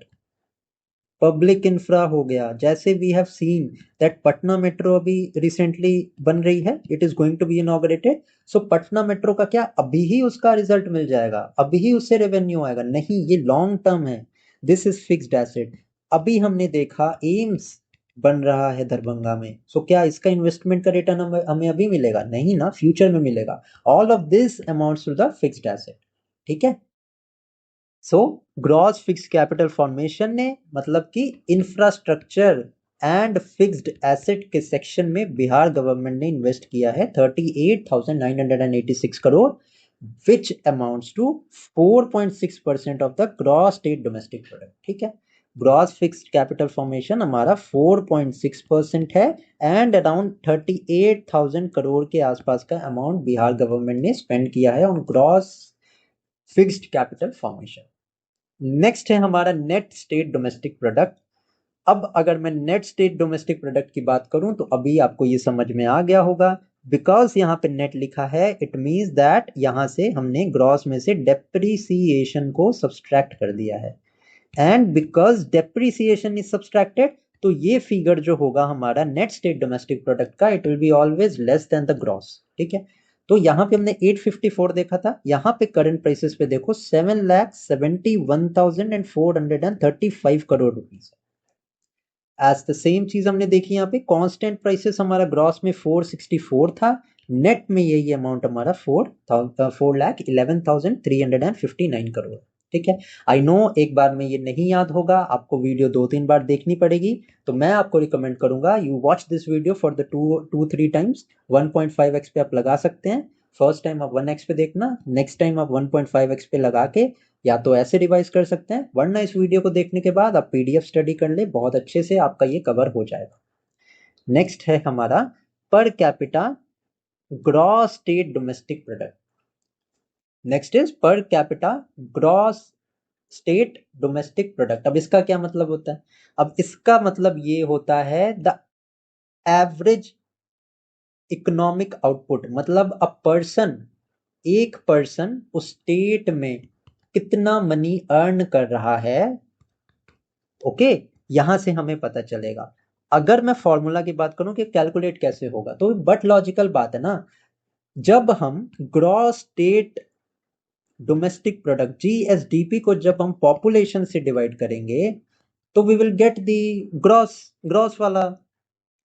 पब्लिक इंफ्रा हो गया, जैसे we have seen that Patna metro अभी रिसेंटली बन रही है, it is going to be inaugurated. So Patna metro का क्या अभी ही उसका रिजल्ट मिल जाएगा, अभी ही उससे रेवेन्यू आएगा? नहीं, ये लॉन्ग टर्म है, दिस इज फिक्स्ड एसेट। अभी हमने देखा एम्स बन रहा है दरभंगा में, सो क्या इसका इन्वेस्टमेंट का रिटर्न हमें अभी मिलेगा? नहीं ना, फ्यूचर में मिलेगा। All of this amounts to the fixed asset, ठीक है। So gross fixed capital formation ने मतलब कि इंफ्रास्ट्रक्चर एंड फिक्स्ड एसेट के सेक्शन में बिहार गवर्नमेंट ने इन्वेस्ट किया है 38,986 crore, which amounts to 4.6% of the gross state domestic product, ठीक है। ग्रॉस फिक्स्ड कैपिटल फॉर्मेशन हमारा 4.6% है, एंड अराउंड 38,000 करोड़ के आसपास का अमाउंट बिहार गवर्नमेंट ने स्पेंड किया है on gross fixed capital formation. Next है हमारा नेट स्टेट डोमेस्टिक प्रोडक्ट। अब अगर मैं नेट स्टेट डोमेस्टिक प्रोडक्ट की बात करूं, तो अभी आपको ये समझ में आ गया होगा, बिकॉज यहाँ पे नेट लिखा है, इट मीन्स दैट यहां से हमने ग्रॉस में से डेप्रिसिएशन को सब्सट्रैक्ट कर दिया है, and because depreciation is subtracted, तो ये फिगर जो होगा हमारा नेट स्टेट डोमेस्टिक प्रोडक्ट का, it will be always less than the gross. ठीक है, तो यहाँ पे हमने 854 देखा था, यहाँ पे करंट प्राइसेस पे देखो 7,71,435 crore rupees. As the same चीज हमने देखी यहाँ पे, कांस्टेंट प्राइसेस हमारा ग्रॉस में 464 था, नेट में यही अमाउंट हमारा 4,11,359 करोड़। ठीक है, आई नो एक बार में ये नहीं याद होगा, आपको वीडियो 2-3 बार देखनी पड़ेगी, तो मैं आपको रिकमेंड करूंगा you watch this video for the 2-3 times. 1.5x पे आप लगा सकते हैं, फर्स्ट टाइम आप 1x पे देखना, नेक्स्ट टाइम आप 1.5x पे लगा के या तो ऐसे रिवाइज कर सकते हैं, वरना इस वीडियो को देखने के बाद आप पीडीएफ स्टडी कर ले, बहुत अच्छे से आपका ये कवर हो जाएगा। नेक्स्ट है हमारा per capita gross state domestic product. Next is per capita gross state domestic product. अब इसका क्या मतलब होता है? अब इसका मतलब ये होता है द एवरेज इकोनॉमिक आउटपुट, मतलब अ पर्सन, एक पर्सन उस स्टेट में कितना मनी अर्न कर रहा है। ओके, यहां से हमें पता चलेगा। अगर मैं फॉर्मूला की बात करूं कि कैलकुलेट कैसे होगा, तो बट लॉजिकल बात है ना, जब हम gross state domestic product GSDP को जब हम पॉपुलेशन से डिवाइड करेंगे तो we will get the gross, gross वाला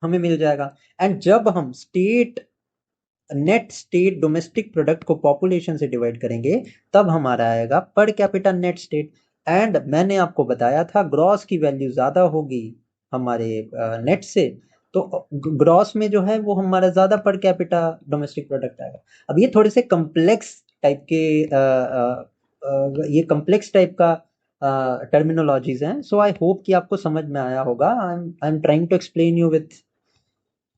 हमें मिल जाएगा। एंड जब हम state net state domestic product को पॉपुलेशन से डिवाइड करेंगे तब हमारा आएगा per capita net state. And मैंने आपको बताया था ग्रॉस की वैल्यू ज्यादा होगी हमारे नेट से, तो ग्रॉस में जो है वो हमारा ज्यादा पर कैपिटा डोमेस्टिक प्रोडक्ट आएगा। अब ये थोड़े से कम्प्लेक्स टाइप के ये कम्प्लेक्स टाइप का टर्मिनोलॉजीज हैं, सो आई होप कि आपको समझ में आया होगा। I am trying to explain you with,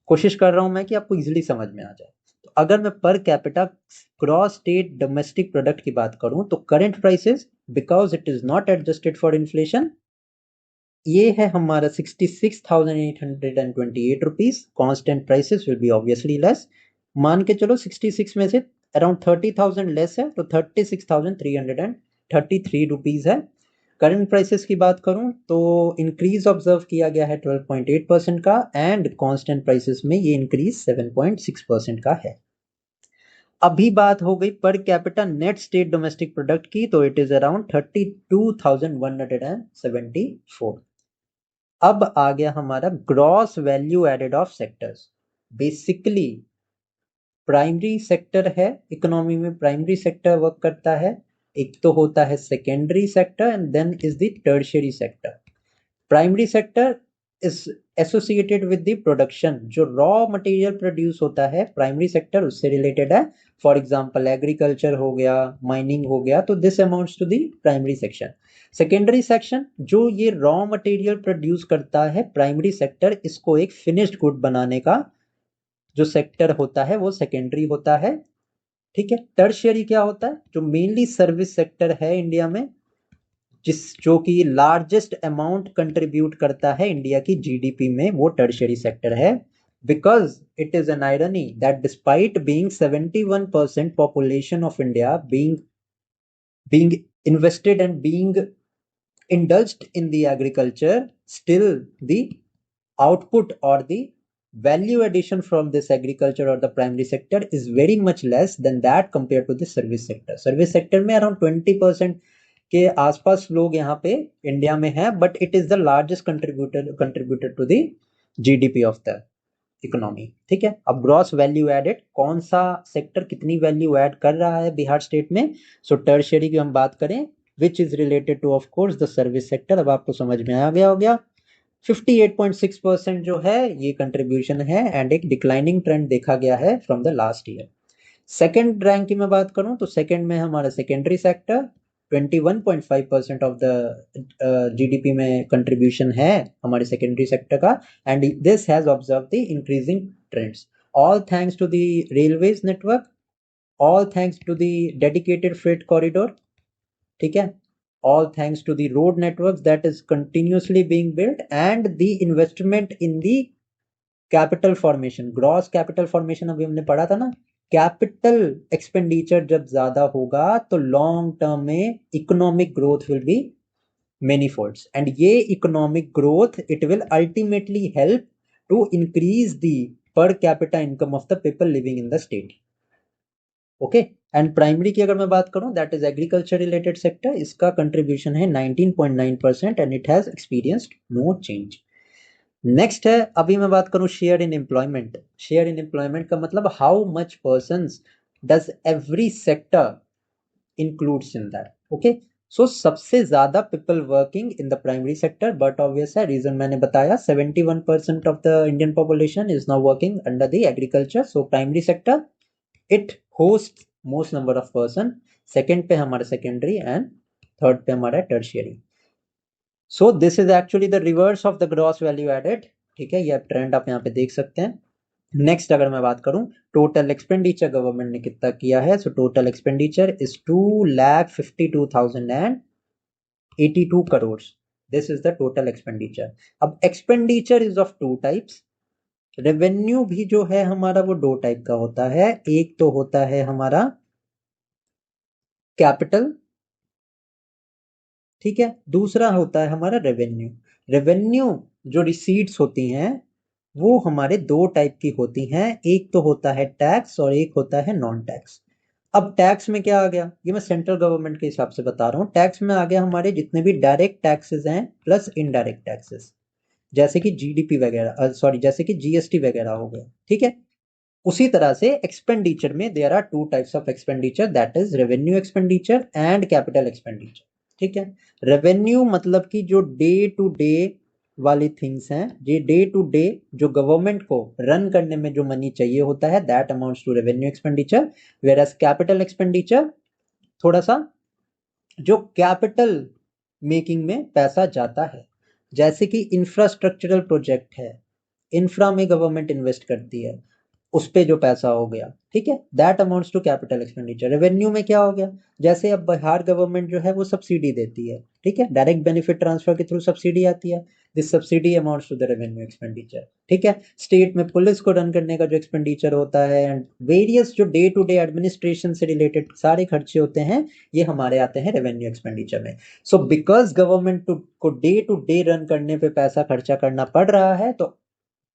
कोशिश कर रहा हूं मैं कि आपको इजीली समझ में आ जाए। तो अगर मैं per capita cross state domestic product की बात करूं तो current prices, because it is not adjusted for inflation, ये है हमारा 66,828 rupees. Constant prices will be obviously less, मान के चलो 66 में से अराउंड 30,000 लेस है, तो 36,333 रुपीज है। करंट प्राइसेस की बात करूं तो इंक्रीज ऑब्जर्व किया गया है 12.8% का, एंड कांस्टेंट प्राइसेस में ये इंक्रीज 7.6% का है। अभी बात हो गई per capita net state domestic product की, तो इट इज अराउंड 32,174। अब आ गया हमारा gross value added of sectors. Basically primary sector है इकोनॉमी में, प्राइमरी सेक्टर वर्क करता है, एक तो होता है secondary sector and then is the tertiary sector. Primary sector is associated with the production, जो रॉ मटेरियल प्रोड्यूस होता है प्राइमरी सेक्टर उससे रिलेटेड है। फॉर एग्जांपल एग्रीकल्चर हो गया, माइनिंग हो गया, तो this amounts to the primary section. Secondary section जो ये रॉ मटेरियल प्रोड्यूस करता है प्राइमरी सेक्टर, इसको एक फिनिश्ड गुड बनाने का जो सेक्टर होता है वो सेकेंडरी होता है। ठीक है, टर्शियरी क्या होता है? जो मेनली सर्विस सेक्टर है इंडिया में, जो कि लार्जेस्ट अमाउंट कंट्रीब्यूट करता है इंडिया की जीडीपी में, वो टर्शियरी सेक्टर है। Because it is an irony that despite being 71% population of India being invested and being indulged in the agriculture, still the output or the value addition from this agriculture or the primary sector is very much less than that compared to the service sector. Service sector में around 20% के आसपास लोग यहाँ पे India में है, but it is the largest contributor to the GDP of the economy. ठीक है, अब ग्रॉस वैल्यू एडेड, कौन सा सेक्टर कितनी वैल्यू ऐड कर रहा है बिहार स्टेट में? सो टर्शियरी की हम बात करें, विच is related two of course the service sector. अब आपको समझ में आ गया हो गया, 58.6% जो है ये कंट्रीब्यूशन है, एंड एक डिक्लाइनिंग ट्रेंड देखा गया है from the last year. Second rank की मैं बात करूं तो सेकेंड में हमारा secondary sector 21.5% of the GDP में कंट्रीब्यूशन है हमारे सेकेंडरी सेक्टर का, and this has observe the increasing trends, all thanks to the railways network, all thanks to the dedicated freight corridor. ठीक है, all thanks to the road networks that is continuously being built, and the investment in the capital formation, gross capital formation अभी हमने पढ़ा था ना, capital expenditure जब ज्यादा होगा तो लॉन्ग टर्म में economic growth will be many folds, and ये economic growth it will ultimately help to increase the per capita income of the people living in the state. Okay and primary की अगर मैं बात करूं that is agriculture related sector, इसका contribution है 19.9% and it has experienced no change. Next है, अभी मैं बात करूं share in employment. Share in employment का मतलब how much persons does every sector includes in that. Okay so सबसे ज्यादा people working in the primary sector, but obvious है रीजन मैंने बताया 71% of the Indian population is now working under the agriculture. So primary sector it host most number of person. Second पे हमारा secondary and third पे हमारा tertiary. So this is actually the reverse of the gross value added. ठीक है, ये trend आप यहाँ पे देख सकते हैं. नेक्स्ट अगर मैं बात करूं टोटल एक्सपेंडिचर गवर्नमेंट ने कितना किया है, so total expenditure is 2,52,082 crore. This is the total expenditure. अब expenditure is of two types. Revenue भी जो है हमारा वो दो टाइप का होता है. एक तो होता है हमारा कैपिटल, ठीक है, दूसरा होता है हमारा रेवेन्यू. रेवेन्यू जो रिसीट्स होती हैं वो हमारे दो टाइप की होती हैं. एक तो होता है टैक्स और एक होता है नॉन टैक्स. अब टैक्स में क्या आ गया, ये मैं सेंट्रल गवर्नमेंट के हिसाब से बता रहा हूँ. टैक्स में आ गया हमारे जितने भी डायरेक्ट टैक्सेस हैं प्लस इनडायरेक्ट टैक्सेस, जैसे कि जीडीपी वगैरह, सॉरी जैसे कि जीएसटी वगैरह हो गया. ठीक है, उसी तरह से एक्सपेंडिचर में there are two types of expenditure, that is revenue expenditure and capital expenditure. ठीक है, रेवेन्यू मतलब कि जो डे टू डे वाली थिंग्स हैं, ये डे टू डे जो गवर्नमेंट को रन करने में जो मनी चाहिए होता है that amounts to revenue expenditure. Whereas capital expenditure थोड़ा सा जो कैपिटल मेकिंग में पैसा जाता है, जैसे कि इंफ्रास्ट्रक्चरल प्रोजेक्ट है, इंफ्रा में गवर्नमेंट इन्वेस्ट करती है, उस पे जो पैसा हो गया. ठीक है, that amounts to capital expenditure. Revenue में क्या हो गया, जैसे अब बिहार गवर्नमेंट जो है वो सब्सिडी देती है. ठीक है, डायरेक्ट बेनिफिट ट्रांसफर के थ्रू सब्सिडी आती है. This subsidy amounts to the revenue expenditure. ठीक है, स्टेट में पुलिस को रन करने का जो एक्सपेंडिचर होता है एंड वेरियस जो डे टू डे एडमिनिस्ट्रेशन से रिलेटेड सारे खर्चे होते हैं ये हमारे आते हैं रेवेन्यू एक्सपेंडिचर में. सो बिकॉज गवर्नमेंट को डे टू डे रन करने पे पैसा खर्चा करना पड़ रहा है, तो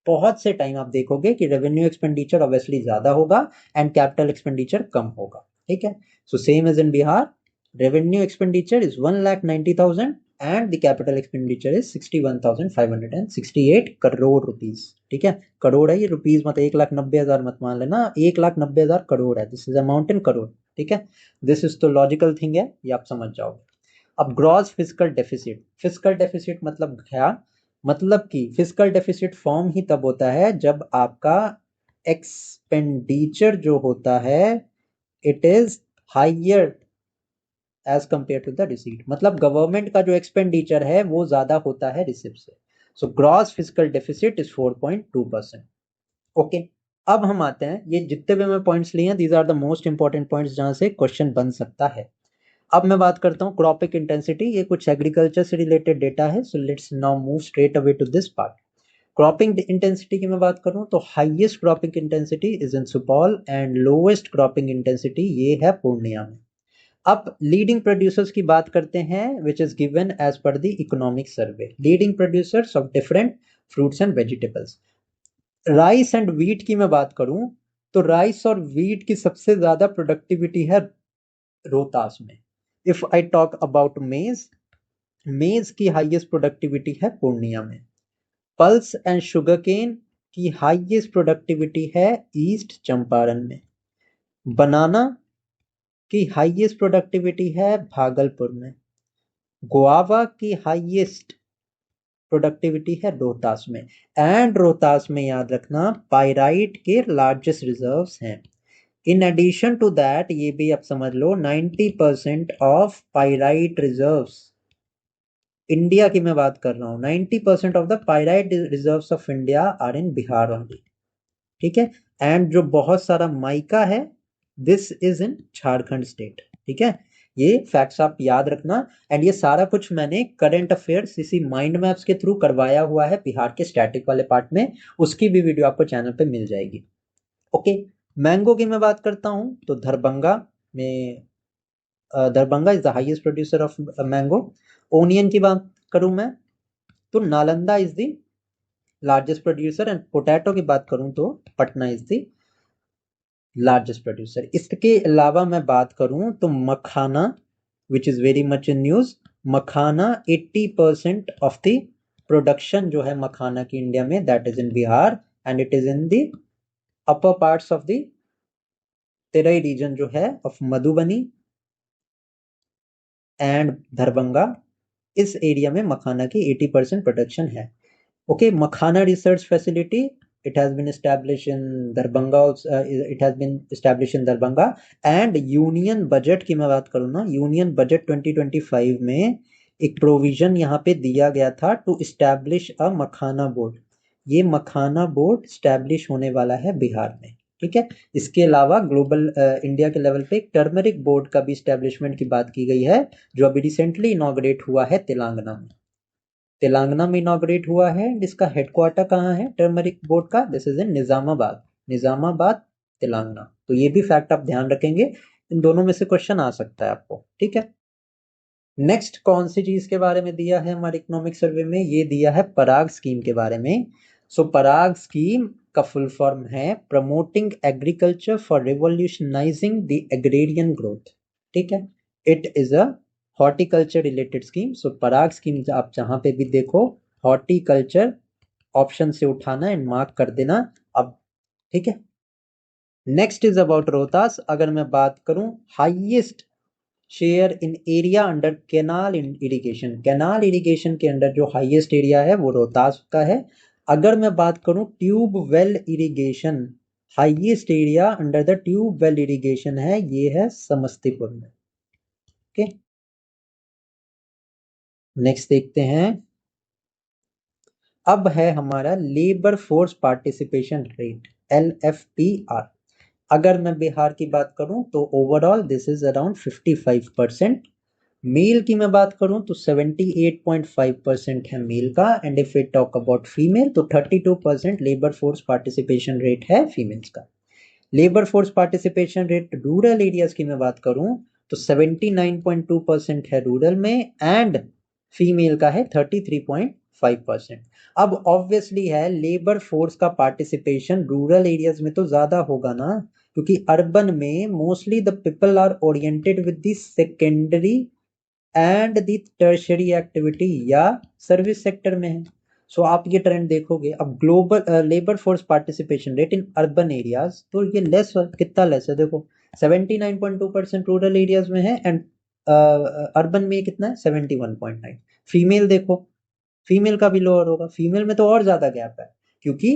बहुत से टाइम आप देखोगे कि रेवेन्यू एक्सपेंडिचर ऑब्वियसली ज्यादा होगा एंड कैपिटल एक्सपेंडिचर कम होगा. ठीक है, so same as in Bihar, revenue expenditure is 1,90,000 and the capital expenditure is 61,568 crore rupees. ठीक है, करोड़ है ये, रुपीज मत 1,90,000 मत मान लेना, 1,90,000 करोड़ है. This is amount in crore. ठीक है, दिस इज तो लॉजिकल थिंग है, ये आप समझ जाओगे. अब gross physical deficit. Physical deficit मतलब क्या, मतलब कि फिजिकल डेफिसिट फॉर्म ही तब होता है जब आपका एक्सपेंडिचर जो होता है it is higher as compare to the receipt. मतलब गवर्नमेंट का जो एक्सपेंडिचर है वो ज्यादा होता है रिसिप्ट से. So gross physical deficit is 4.2%. Okay, अब हम आते हैं, ये जितने भी मैं पॉइंट्स लिए हैं these are the most important points जहां से क्वेश्चन बन सकता है. अब मैं बात करता हूँ क्रॉपिक इंटेंसिटी. ये कुछ एग्रीकल्चर से रिलेटेड डेटा है. So let's now move straight away to this part. Cropping intensity की मैं बात करूं तो highest cropping intensity is in Supaul and lowest cropping intensity ये है पूर्णिया में. अब लीडिंग प्रोड्यूसर्स की बात करते हैं which is given as per the economic survey. Leading producers of different fruits and vegetables. Rice and wheat की मैं बात करूं तो राइस और व्हीट की सबसे ज्यादा प्रोडक्टिविटी है रोहतास में. इफ आई टॉक अबाउट मेज, मेज की हाईएस्ट प्रोडक्टिविटी है पूर्णिया में. पल्स एंड शुगरकेन की हाईएस्ट प्रोडक्टिविटी है ईस्ट चंपारण में. बनाना की हाईएस्ट प्रोडक्टिविटी है भागलपुर में. गुआवा की हाईएस्ट प्रोडक्टिविटी है रोहतास में. एंड रोहतास में याद रखना पाइराइट के लार्जेस्ट रिजर्व्स हैं. इन एडिशन टू दैट ये भी आप समझ लो 90% ऑफ पाइराइट रिजर्व्स इंडिया की मैं बात कर रहा हूं, 90% of the pyrite reserves of India are in Bihar only. ठीक है, एंड जो बहुत सारा माइका है this is in Jharkhand state. ठीक है, ये फैक्ट्स आप याद रखना. एंड ये सारा कुछ मैंने करंट अफेयर्स इसी माइंड मैप्स के थ्रू करवाया हुआ है बिहार के स्टैटिक वाले पार्ट में, उसकी भी वीडियो आपको चैनल पे मिल जाएगी. ओके, मैंगो की मैं बात करता हूं तो दरभंगा में Darbhanga is the highest producer of mango. Onion की बात करूं मैं तो Nalanda is the largest producer, and potato की बात करूं तो Patna is the largest producer. इसके अलावा मैं बात करूं तो makhana which is very much in news. Makhana 80% of the production जो है मखाना की इंडिया में that is in Bihar, and it is in the upper parts of the तेरई reason जो है ऑफ मधुबनी एंड दरभंगा। इस एरिया में मखाना की 80% प्रोडक्शन है। Okay, makhana research facility it has been established in Darbhanga, it has been established in Darbhanga. And union budget की मैं बात करूँ ना, यूनियन बजट 2025 में एक प्रोविजन यहाँ पे दिया गया था to establish a makhana board. ये मखाना बोर्ड स्टैब्लिश होने वाला है बिहार में, ठीक है। इसके अलावा ग्लोबल इंडिया के लेवल पे एक टर्मरिक बोर्ड का भी स्टैब्लिशमेंट की बात की गई है, जो अभी रिसेंटली इनॉग्रेट हुआ है तेलंगाना में। तेलंगाना में इनॉग्रेट हुआ है। इसका हेडक्वार्टर कहाँ है टर्मरिक बोर्ड का? दिस इज इन निजामाबाद, निजामाबाद तेलंगाना। तो ये भी फैक्ट आप ध्यान रखेंगे, इन दोनों में से क्वेश्चन आ सकता है आपको, ठीक है। नेक्स्ट कौन सी चीज के बारे में दिया है हमारे इकोनॉमिक सर्वे में? ये दिया है पराग स्कीम के बारे में। सो पराग स्कीम का फुल फॉर्म है promoting agriculture for revolutionizing the agrarian growth, ठीक है। It is a horticulture related scheme. So Parag scheme आप जहां पे भी देखो हॉर्टिकल्चर ऑप्शन से उठाना एंड मार्क कर देना अब, ठीक है। Next is about Rohtas. अगर मैं बात करूं highest share in area under canal irrigation, canal irrigation के अंडर जो हाईएस्ट एरिया है वो रोहतास का है। अगर मैं बात करूं tube well irrigation, highest area under the tube well irrigation है, ये है समस्तीपुर में, ओके। नेक्स्ट देखते हैं, अब है हमारा labour force participation rate LFPR। अगर मैं बिहार की बात करूं तो overall this is around 55%। Male की मैं बात करूं तो 78.5% है मेल का, and if we talk about female तो 32% लेबर फोर्स पार्टिसिपेशन रेट है फीमेल्स का। Labour force participation rate rural areas की मैं बात करूं तो 79.2% है रूरल में, एंड फीमेल का है 33.5%। अब ऑब्वियसली है लेबर फोर्स का पार्टिसिपेशन रूरल एरियाज में तो ज्यादा होगा ना, क्योंकि अर्बन में mostly the people are oriented with the secondary and the tertiary activity या सर्विस सेक्टर में है। सो आप ये ट्रेंड देखोगे। अब global labour force participation rate in urban areas तो ये लेस, कितना लेस है देखो, 79.2% रूरल एरियाज में है, एंड अर्बन में कितना है 71.9। फीमेल देखो, फीमेल का भी लोअर होगा, फीमेल में तो और ज्यादा गैप है, क्योंकि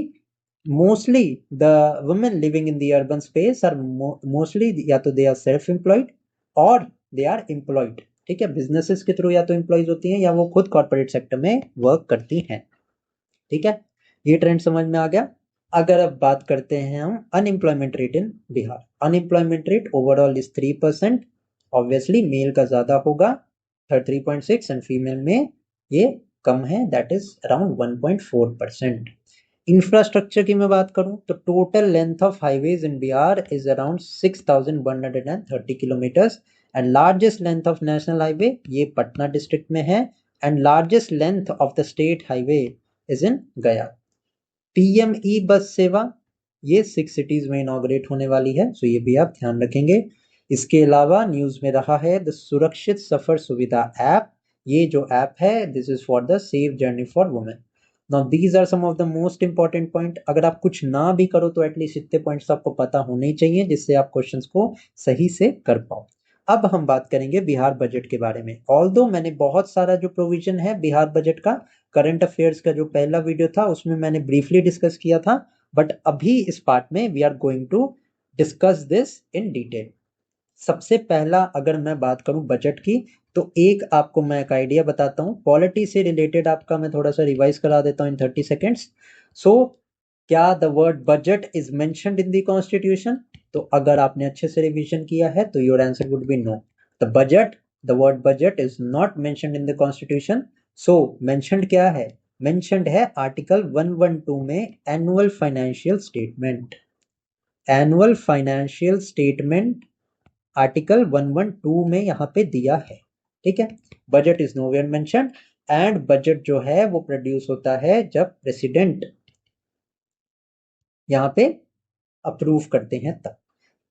mostly the women living in the urban space are mostly या तो दे आर सेल्फ एम्प्लॉयड और दे आर एम्प्लॉयड, ठीक है। बिजनेसेस के थ्रू या तो एम्प्लॉयज होती हैं या वो खुद कॉर्पोरेट सेक्टर में वर्क करती हैं, ठीक है। ये ट्रेंड समझ में आ गया। अगर अब बात करते हैं हम unemployment rate in Bihar, unemployment rate overall is 3%। Obviously male का ज्यादा होगा 33.6, एंड फीमेल में ये कम है, दैट इज अराउंड 1.4%। इंफ्रास्ट्रक्चर की मैं बात करूं तो total length of highways in Bihar is around 6130 kilometres, and largest length of national highway ये पटना डिस्ट्रिक्ट में है, and largest length of the state highway is in गया। PME बस सेवा ये 6 सिटीज में इनॉग्रेट होने वाली है, सो ये भी आप ध्यान रखेंगे। इसके अलावा न्यूज में रहा है द सुरक्षित सफर सुविधा ऐप। ये जो ऐप है this is for the safe journey for women. Now these are some of the most important point. अगर आप कुछ ना भी करो तो एटलीस्ट इतने पॉइंट्स आपको पता होने ही चाहिए, जिससे आप क्वेश्चंस को सही से कर पाओ। अब हम बात करेंगे बिहार बजट के बारे में। ऑल्दो मैंने बहुत सारा जो प्रोविजन है बिहार बजट का, करंट अफेयर्स का जो पहला वीडियो था उसमें मैंने ब्रीफली डिस्कस किया था, बट अभी इस पार्ट में we are going to discuss this in detail. सबसे पहला अगर मैं बात करूं बजट की, तो एक आपको मैं एक आइडिया बताता हूं पॉलिटी से रिलेटेड, आपका मैं थोड़ा सा रिवाइज करा देता हूं इन 30 सेकेंड्स। सो क्या the word budget is mentioned in the constitution? तो अगर आपने अच्छे से रिवीजन किया है तो your answer would be no. The word budget is not mentioned in the constitution. So mentioned क्या है? मेंशन्ड है आर्टिकल 112 में annual financial statement. Annual financial statement article 112 में यहाँ पे दिया है, ठीक है। Budget is nowhere mentioned and budget जो है वो प्रोड्यूस होता है जब प्रेसिडेंट यहाँ पे अप्रूव करते हैं तब।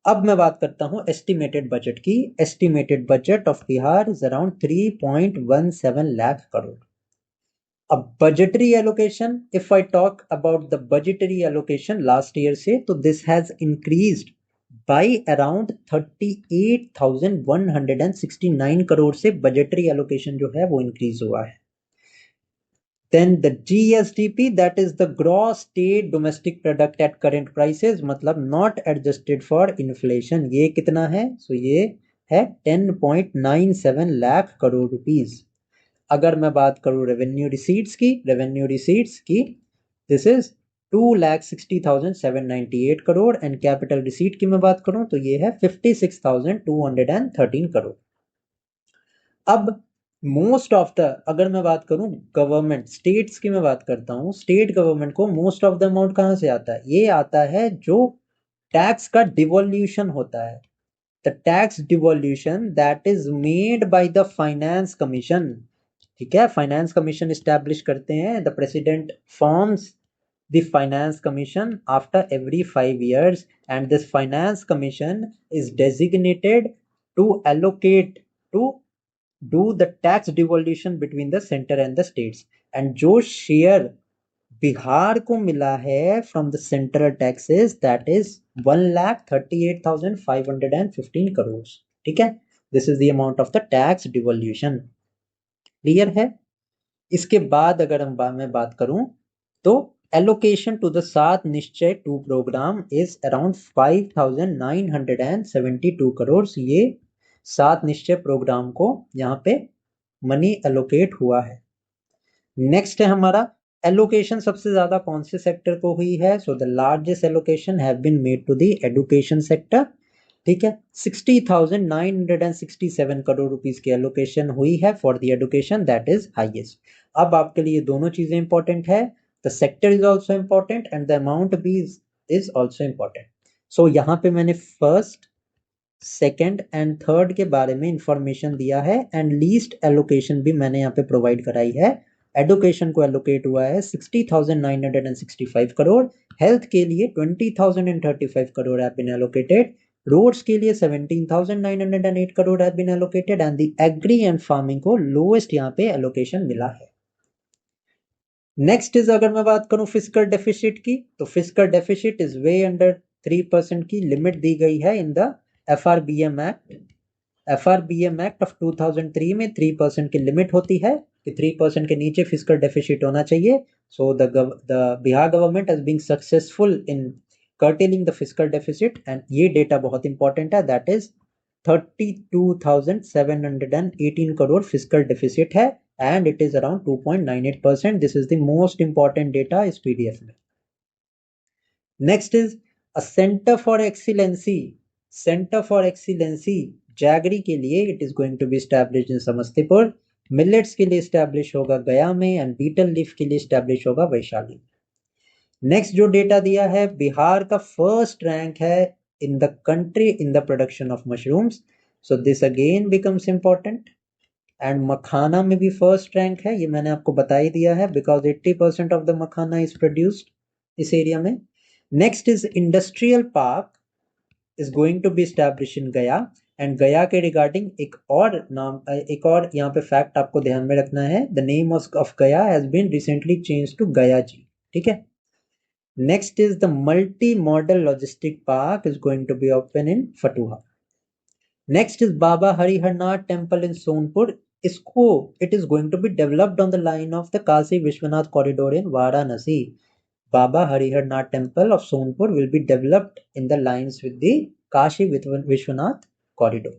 अब मैं बात करता हूं एस्टिमेटेड बजट की। Estimated budget of Bihar is around 3.17 lakh crore. अब budgetary allocation, if I talk about the budgetary allocation last year से, तो this has increased by around 38,169 crore से बजटरी एलोकेशन जो है वो इंक्रीज हुआ है। Then the GSDP, that is the gross state domestic product at current prices, मतलब not adjusted for inflation, ये कितना है? So ये है 10.97 लाख करोड़ रुपीस। अगर मैं बात करूं रेवेन्यू रिसीट्स की, this is 2,60,798 crore and capital receipt की मैं बात करूं तो ये है 56,213 करोड़। अब मोस्ट ऑफ द, अगर मैं बात करूं गवर्नमेंट स्टेट्स की मैं बात करता हूं, स्टेट गवर्नमेंट को मोस्ट ऑफ द अमाउंट कहां से आता है? ये आता है जो टैक्स का डिवोल्यूशन होता है, the tax devolution that is made by the finance commission, ठीक है। फाइनेंस कमीशन इस्टेब्लिश करते हैं, the president forms the finance commission after every 5 years and this finance commission is designated to allocate to do the tax devolution between the center and the states, and जो share Bihar को मिला है from the central taxes that is 1,38,515 crore, ठीक है। this is the amount of the tax devolution, clear है। इसके बाद अगर मैं बात करूं तो एलोकेशन टू द सात निश्चय 2 प्रोग्राम इज अराउंड 5,972 करोड़। ये सात निश्चय प्रोग्राम को यहाँ पे मनी एलोकेट हुआ है। नेक्स्ट है हमारा एलोकेशन सबसे ज्यादा कौन से सेक्टर को हुई है? So the largest allocation have been made to the education sector, ठीक है। 60,967 करोड़ रुपीस की एलोकेशन हुई है for the education, that is highest. अब आपके लिए दोनों चीजें इंपॉर्टेंट है, the sector is also important and the amount भी इज ऑल्सो इंपॉर्टेंट। सो यहाँ पे मैंने फर्स्ट, सेकेंड एंड थर्ड के बारे में इंफॉर्मेशन दिया है एंड लीस्ट एलोकेशन भी मैंने यहाँ पे प्रोवाइड कराई है। एडुकेशन को एलोकेट हुआ है 60,965 करोड़, हेल्थ के लिए 20,035 crore have been allocated, roads के लिए 17,908 crore have been allocated and the agri and farming को लोएस्ट यहाँ पे एलोकेशन मिला है। नेक्स्ट इज, अगर मैं बात करूं फिस्कल डेफिसिट की, तो fiscal deficit is way under 3% की लिमिट दी गई है in the FRBM act. FRBM act of 2003 में 3% की लिमिट होती है कि 3% के नीचे फिस्कल डेफिसिट होना चाहिए। So the Bihar government has been successful in curtailing the fiscal deficit and ये डेटा बहुत इंपॉर्टेंट है, that is 32,718 crore fiscal deficit है and it is around 2.98%. This is the most important data is PDF में। Next is a Center for Excellency. Center for Excellency jaggery के लिए it is going to be established in Samastipur, millets के लिए established होगा गया में and betel leaf के लिए established होगा वैशाली। नेक्स्ट जो डेटा दिया है, बिहार का फर्स्ट रैंक है in the country in the production of mushrooms, so this again becomes important. And makhana में भी फर्स्ट रैंक है, ये मैंने आपको बता ही दिया है because 80% of the makhana is produced इस एरिया में। Next is industrial park is going to be establish in Gaya and गया के रिगार्डिंग एक और यहाँ पे फैक्ट आपको ध्यान में रखना है, the name of Gaya has been recently change to Gaya ji, ठीक है। Next is the multi modal logistic park is going to be open in Fatuha. Next is Baba Hariharnath temple in Sonpur, इसको it is going to be developed on the line of the Kashi Vishwanath corridor in Varanasi. Baba Harihar Temple of Sonpur will be developed in the lines with the Kashi Vishwanath corridor.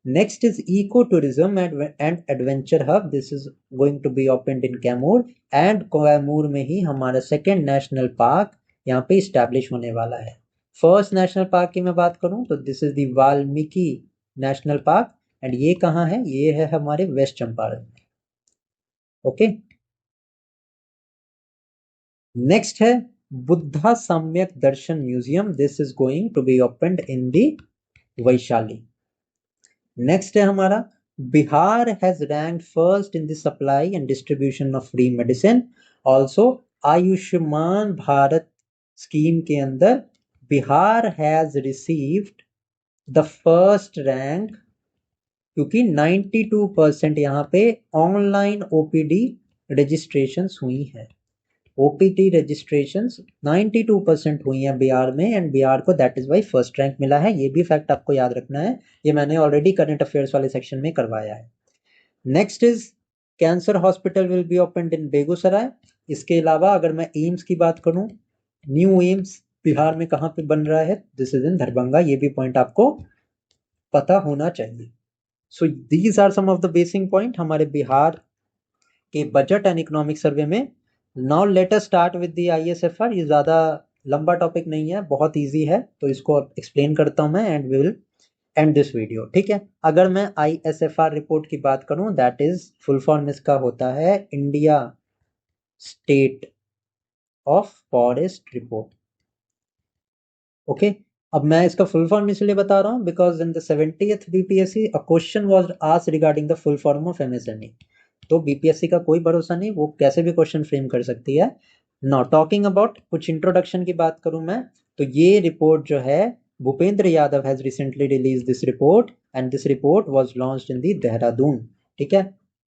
Next is Eco-Tourism and Adventure Hub. This is going to be opened in Kaimur and Kaimur में ही हमारा second national park यहाँ पे establish होने वाला है। First national park की मैं बात करूँ तो this is the Valmiki national park and ये कहाँ है? ये है हमारे वेस्ट चंपारण में, ओके। नेक्स्ट है Buddha Samyak Darshan museum, this is going to be opened in the Vaishali. Next है हमारा Bihar has ranked first in the supply and distribution of free medicine. Also Ayushman Bharat scheme के अंदर Bihar has received the first rank, क्योंकि 92% यहाँ पे online OPD registrations हुई है। OPD registrations 92% हुई है बिहार में, एंड बिहार को that is why first rank मिला है। ये भी फैक्ट आपको याद रखना है, ये मैंने ऑलरेडी करंट अफेयर्स वाले सेक्शन में करवाया है। Next is cancer hospital will be opened इन बेगूसराय। इसके अलावा अगर मैं एम्स की बात करूं, न्यू एम्स बिहार में कहां पे बन रहा है, दिस इज इन दरभंगा। ये भी पॉइंट आपको पता होना चाहिए। So these are some of the basic point हमारे बिहार के बजट एंड इकोनॉमिक सर्वे में। Now let us start with the ISFR. ये ज्यादा लंबा टॉपिक नहीं है, बहुत इजी है, तो इसको एक्सप्लेन करता हूं मैं and we will end this video. ठीक है, अगर मैं आईएसएफआर रिपोर्ट की बात करूं, दैट इज फुल फॉर्म इसका होता है India state of forest report. Okay, अब मैं इसका फुल फॉर्म इसलिए बता रहा हूं because in the 70th BPSC a question was asked regarding the full form of MSME. तो बीपीएससी का कोई भरोसा नहीं, वो कैसे भी क्वेश्चन फ्रेम कर सकती है। नाउ टॉकिंग अबाउट कुछ इंट्रोडक्शन की बात करूं मैं, तो ये रिपोर्ट जो है Bhupender Yadav has recently release this report and this report was launched in the Dehradun. ठीक है,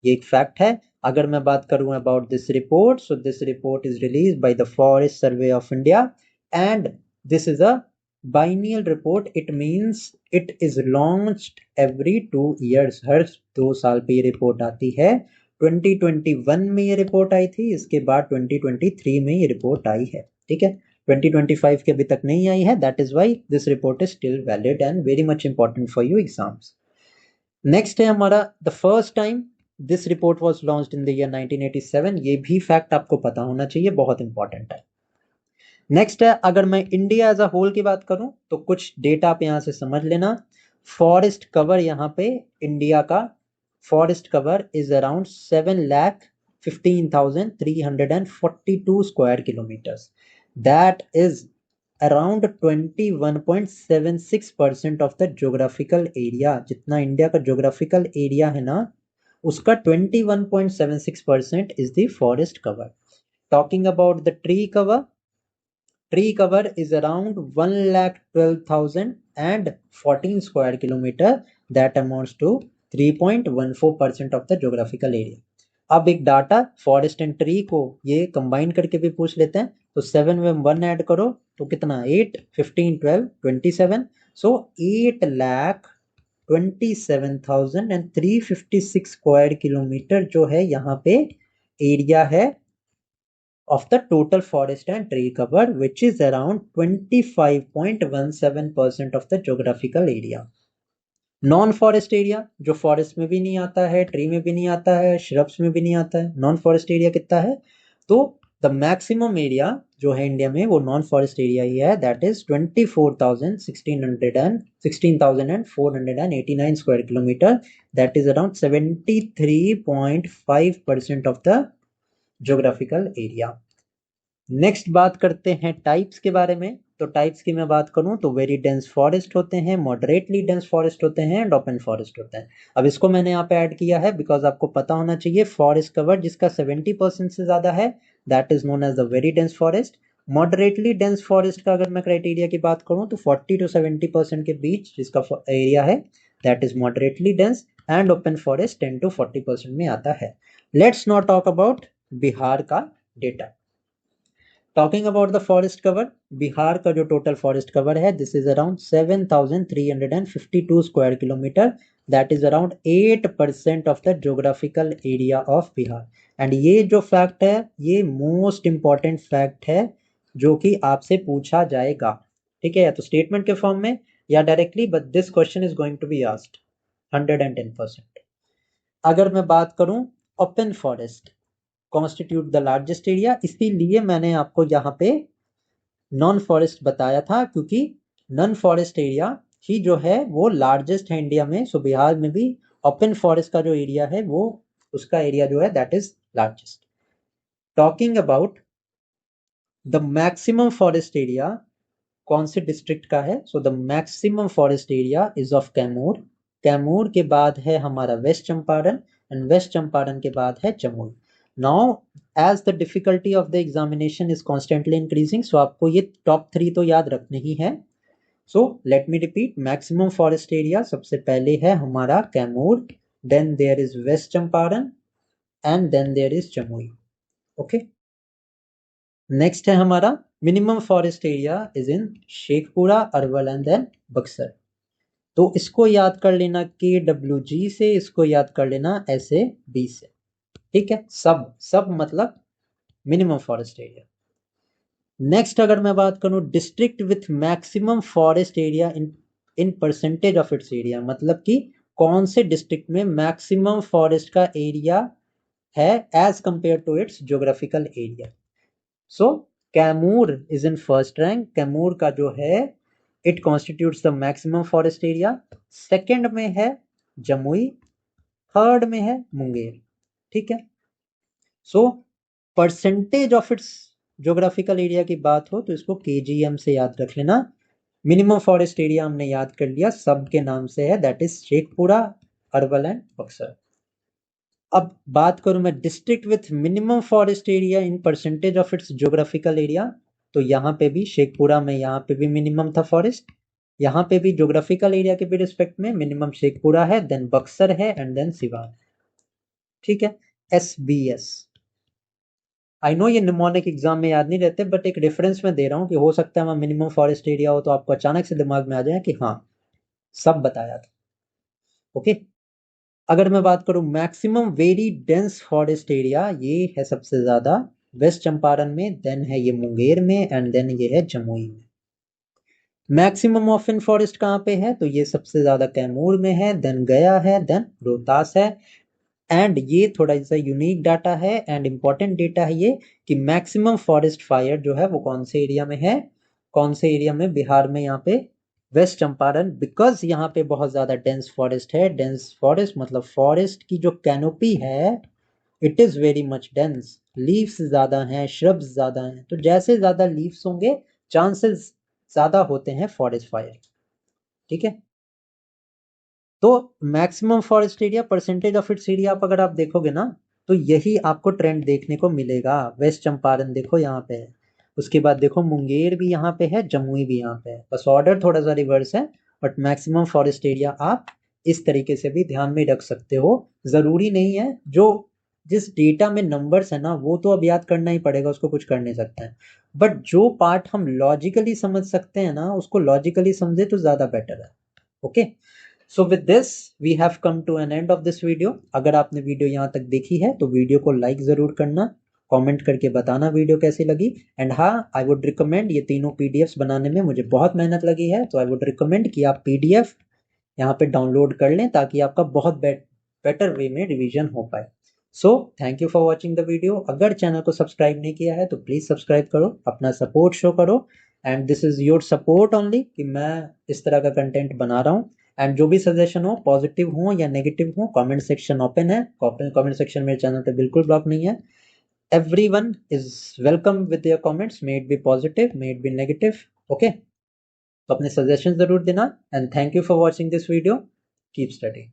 ये एक फैक्ट है। अगर मैं बात करूं about this report, so this report is release by the forest survey of India and this is a biennial report। it means it is launched every 2 years। हर 2 साल पे ये रिपोर्ट आती है। 2021 में ये रिपोर्ट आई थी, इसके बाद 2023 में ये रिपोर्ट आई है। ठीक है, 2025 के अभी तक नहीं आई है, that is why this report is still valid and very much important for you exams. Next है हमारा the first time this report was launched in the year 1987। ये भी फैक्ट आपको पता होना चाहिए, बहुत इंपॉर्टेंट है। नेक्स्ट है, अगर मैं इंडिया एज अ होल की बात करूं तो कुछ डेटा आप यहां से समझ लेना। फॉरेस्ट कवर यहां पे इंडिया का forest cover is around 7,15,342 square kilometres. That is around 21.76% of the geographical area. जितना इंडिया का ज्योग्राफिकल एरिया है ना, उसका 21.76% is the forest cover. Talking about the tree cover, tree cover is around 1,12,014 square kilometer, that amounts to 3.14% of the geographical area। अब एक data forest and tree को ये combine करके भी पूछ लेते हैं, तो 7 में 1 ऐड करो तो कितना, 8, 15, 12, 27। सो 8,27,356 स्क्वायर किलोमीटर जो है यहाँ पे एरिया है of the total forest and tree cover, which is around 25.17% of the geographical area। Non forest area जो फॉरेस्ट में भी नहीं आता है, ट्री में भी नहीं आता है, श्रब्स में भी नहीं आता है, नॉन फॉरेस्ट एरिया कितना है, तो द मैक्सिमम एरिया जो है इंडिया में वो नॉन फॉरेस्ट एरिया ही है, that is 16,489 square kilometre, that is around 73.5% of the geographical area. Next बात करते हैं टाइप्स के बारे में। तो टाइप्स की मैं बात करूं तो वेरी डेंस फॉरेस्ट होते हैं, मॉडरेटली डेंस फॉरेस्ट होते हैं एंड ओपन फॉरेस्ट होते हैं। अब इसको मैंने यहाँ पे ऐड किया है बिकॉज आपको पता होना चाहिए फॉरेस्ट कवर जिसका 70% से ज्यादा है, that is known as the very dense forest. Moderately dense forest का अगर मैं क्राइटेरिया की बात करूं तो 40 to 70% के बीच जिसका एरिया है, that is moderately dense, and open forest 10 to 40% में आता है। Let's not talk about Bihar का data. Talking about the forest cover, Bihar का जो टोटल फॉरेस्ट कवर है, this is around 7,352 square kilometre, that is around 8% of the geographical area of Bihar. And ये जो fact है, ये मोस्ट इंपॉर्टेंट फैक्ट है जो कि आपसे पूछा जाएगा। ठीक है, या तो स्टेटमेंट के फॉर्म में या directly, but this question is going to be asked 110%। अगर मैं बात करूं open forest constitute the largest area, इसीलिए मैंने आपको यहाँ पे नॉन फॉरेस्ट बताया था, क्योंकि नॉन फॉरेस्ट एरिया ही जो है वो लार्जेस्ट है इंडिया में। सो बिहार में भी ओपन फॉरेस्ट का जो एरिया है वो उसका एरिया जो है that is largest. Talking about the maximum forest area कौन से डिस्ट्रिक्ट का है, so the maximum forest area is of Kaimur. Kaimur के बाद है हमारा west Champaran and west Champaran के बाद है Jamui. Now as the difficulty of the examination is constantly increasing, so आपको ये टॉप 3 तो याद रखने ही है। So let me repeat, maximum forest area सबसे पहले है हमारा Kaimur, then there is West Champaran and then there is Jamui. Okay, next है हमारा minimum forest area is in Sheikhpura, Arwal and then Buxar. तो इसको याद कर लेना KWG से, इसको याद कर लेना SAB से, ठीक है। सब सब मतलब मिनिमम फॉरेस्ट एरिया। नेक्स्ट अगर मैं बात करूं district with maximum forest area in percentage of its area, मतलब कि कौन से डिस्ट्रिक्ट में मैक्सिमम फॉरेस्ट का एरिया है as compare to its geographical area. So Kaimur is in first rank, Kaimur का जो है it constitutes the maximum forest area. Second में है जमुई, थर्ड में है मुंगेर, ठीक है। So percentage of its geographical area की बात हो तो इसको KGM से याद रख लेना। मिनिमम फॉरेस्ट एरिया हमने याद कर लिया, सब के नाम से है, that is Sheikhpura, Arwal and Buxar. अब बात करूं मैं district with minimum forest area in percentage of its geographical area, तो यहाँ पे भी शेखपुरा में यहाँ पे भी मिनिमम था फॉरेस्ट, यहाँ पे भी ज्योग्राफिकल एरिया के भी रिस्पेक्ट में मिनिमम शेखपुरा है, देन बक्सर है एंड देन सिवान, ठीक है। SBS, आई नो ये निमोनिक एग्जाम में याद नहीं रहते, बट एक रेफरेंस में दे रहा हूँ कि हो सकता है वहां मिनिमम फॉरेस्ट एरिया हो तो आपको अचानक से दिमाग में आ जाए कि हाँ सब बताया था। ओके, अगर मैं बात करूं maximum very dense forest area, ये है सबसे ज्यादा वेस्ट चंपारण में, देन है ये मुंगेर में एंड देन ये है जमुई में। मैक्सिमम ऑफ इन फॉरेस्ट कहाँ पे है, तो ये सबसे ज्यादा कैमूर में है, देन गया है, देन रोहतास है। एंड ये थोड़ा सा यूनिक डाटा है एंड इंपॉर्टेंट डेटा है ये कि मैक्सिमम फॉरेस्ट फायर जो है वो कौन से एरिया में है, कौन से एरिया में, बिहार में, यहाँ पे वेस्ट चंपारण, बिकॉज यहाँ पे बहुत ज्यादा डेंस फॉरेस्ट है। डेंस फॉरेस्ट मतलब फॉरेस्ट की जो कैनोपी है it is very much dense, leaves ज्यादा हैं, श्रब्स ज्यादा हैं, तो जैसे ज्यादा लीव्स होंगे चांसेस ज्यादा होते हैं फॉरेस्ट फायर, ठीक है। तो maximum forest area percentage of its area अगर आप देखोगे ना तो यही आपको ट्रेंड देखने को मिलेगा। वेस्ट चंपारण देखो यहाँ पे है, उसके बाद देखो मुंगेर भी यहाँ पे है, जमुई भी यहाँ पे है, बस ऑर्डर थोड़ा सा रिवर्स है, बट मैक्सिमम फॉरेस्ट एरिया आप इस तरीके से भी ध्यान में रख सकते हो। जरूरी नहीं है, जो जिस डेटा में नंबर्स है ना वो तो अब याद करना ही पड़ेगा, उसको कुछ कर नहीं सकते हैं, बट जो पार्ट हम लॉजिकली समझ सकते हैं ना उसको लॉजिकली समझे तो ज्यादा बेटर है। Okay, so with this we have come to an end of this video. अगर आपने वीडियो यहाँ तक देखी है तो वीडियो को लाइक जरूर करना, कमेंट करके बताना वीडियो कैसी लगी। एंड हाँ, आई वुड रिकमेंड, ये तीनों PDFs बनाने में मुझे बहुत मेहनत लगी है, तो आई वुड रिकमेंड कि आप PDF यहाँ पे डाउनलोड कर लें ताकि आपका बहुत बेटर वे में रिवीजन हो पाए। सो thank you for watching the video. अगर चैनल को सब्सक्राइब नहीं किया है तो प्लीज सब्सक्राइब करो, अपना सपोर्ट शो करो, and this is your support only कि मैं इस तरह का कंटेंट बना रहा हूँ। एंड जो भी सजेशन हो, पॉजिटिव हो या नेगेटिव हो, कमेंट सेक्शन ओपन है, कमेंट सेक्शन मेरे चैनल पे बिल्कुल ब्लॉक नहीं है। everyone is welcome with their comments, may it be positive, may it be negative, okay। तो अपने सजेशन जरूर देना, and thank you for watching this video, keep study.